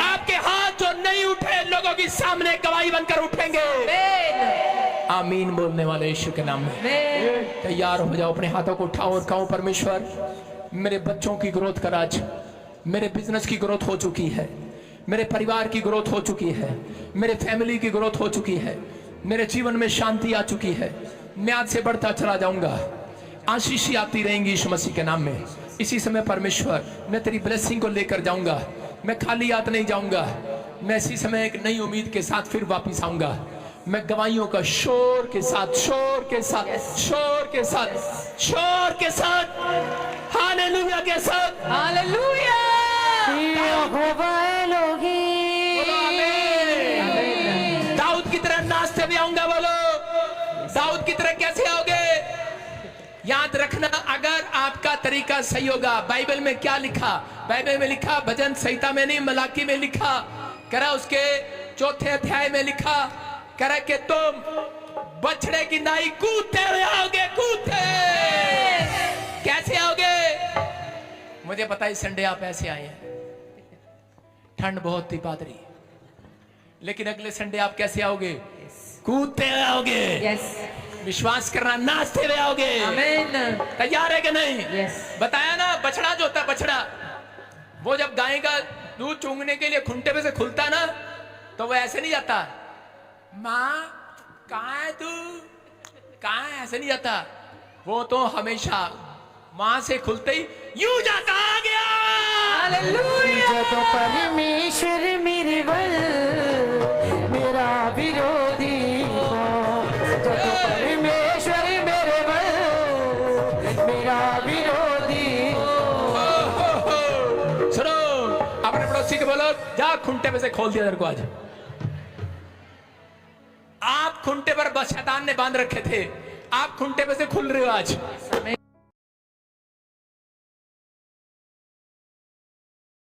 आपके हाथ जो नहीं उठे लोगों के सामने गवाही बनकर उठेंगे। आमीन बोलने वाले यीशु के नाम में तैयार हो जाओ। अपने हाथों को उठाओ और कहो परमेश्वर मेरे बच्चों की ग्रोथ कर। आज मेरे बिजनेस की ग्रोथ हो चुकी है, मेरे परिवार की ग्रोथ हो चुकी है, मेरे फैमिली की ग्रोथ हो चुकी है, मेरे जीवन में शांति आ चुकी है। मैं आज से बढ़ता चला जाऊंगा, आशीष आती रहेंगी यीशु मसीह के नाम में। इसी समय परमेश्वर मैं तेरी ब्लेसिंग को लेकर जाऊंगा, मैं खाली हाथ नहीं जाऊंगा। मैं इसी समय एक नई उम्मीद के साथ फिर वापिस आऊंगा। मैं गवाहियों का शोर के साथ, शोर के साथ, शोर के साथ, शोर के साथ, हालेलुया के साथ, हालेलुया। दाऊद की तरह नाचते भी आऊंगा। बोलो दाऊद की तरह कैसे आओगे? याद रखना अगर आपका तरीका सही होगा। बाइबल में क्या लिखा? बाइबल में लिखा, भजन संहिता में नहीं मलाकी में लिखा, करा उसके 4 अध्याय में लिखा, करा कि तुम बछड़े की नाई कूदते हुए आओगे। कूदते कैसे आओगे? मुझे पता है संडे आप ऐसे आए हैं, ठंड बहुत थी पादरी, लेकिन अगले संडे आप कैसे आओगे? कूदते हुए आओगे। यस, विश्वास करना, नाचते हुए आओगे। आमीन। तैयार है कि नहीं? यस। बताया ना, बछड़ा जो होता है, बछड़ा वो जब गाय का दूध चूंगने के लिए खुंटे पे से खुलता ना, तो वो ऐसे नहीं जाता, माँ कहाँ है तू, कहाँ है, ऐसे नहीं जाता। वो तो हमेशा माँ से खुलते ही यूं जाता, आ गया। हालेलुया। तो परमेश्वर मेरे बल मेरा विरोधी हो, तो परमेश्वर मेरे बल मेरा विरोधी हो। सुनो, अपने पड़ोसी को बोलो जा खुंटे पे से खोल दिया तेरे को आज। आप खुंटे पर बस शैतान ने बांध रखे थे, आप खुंटे पे से खुल रहे हो आज।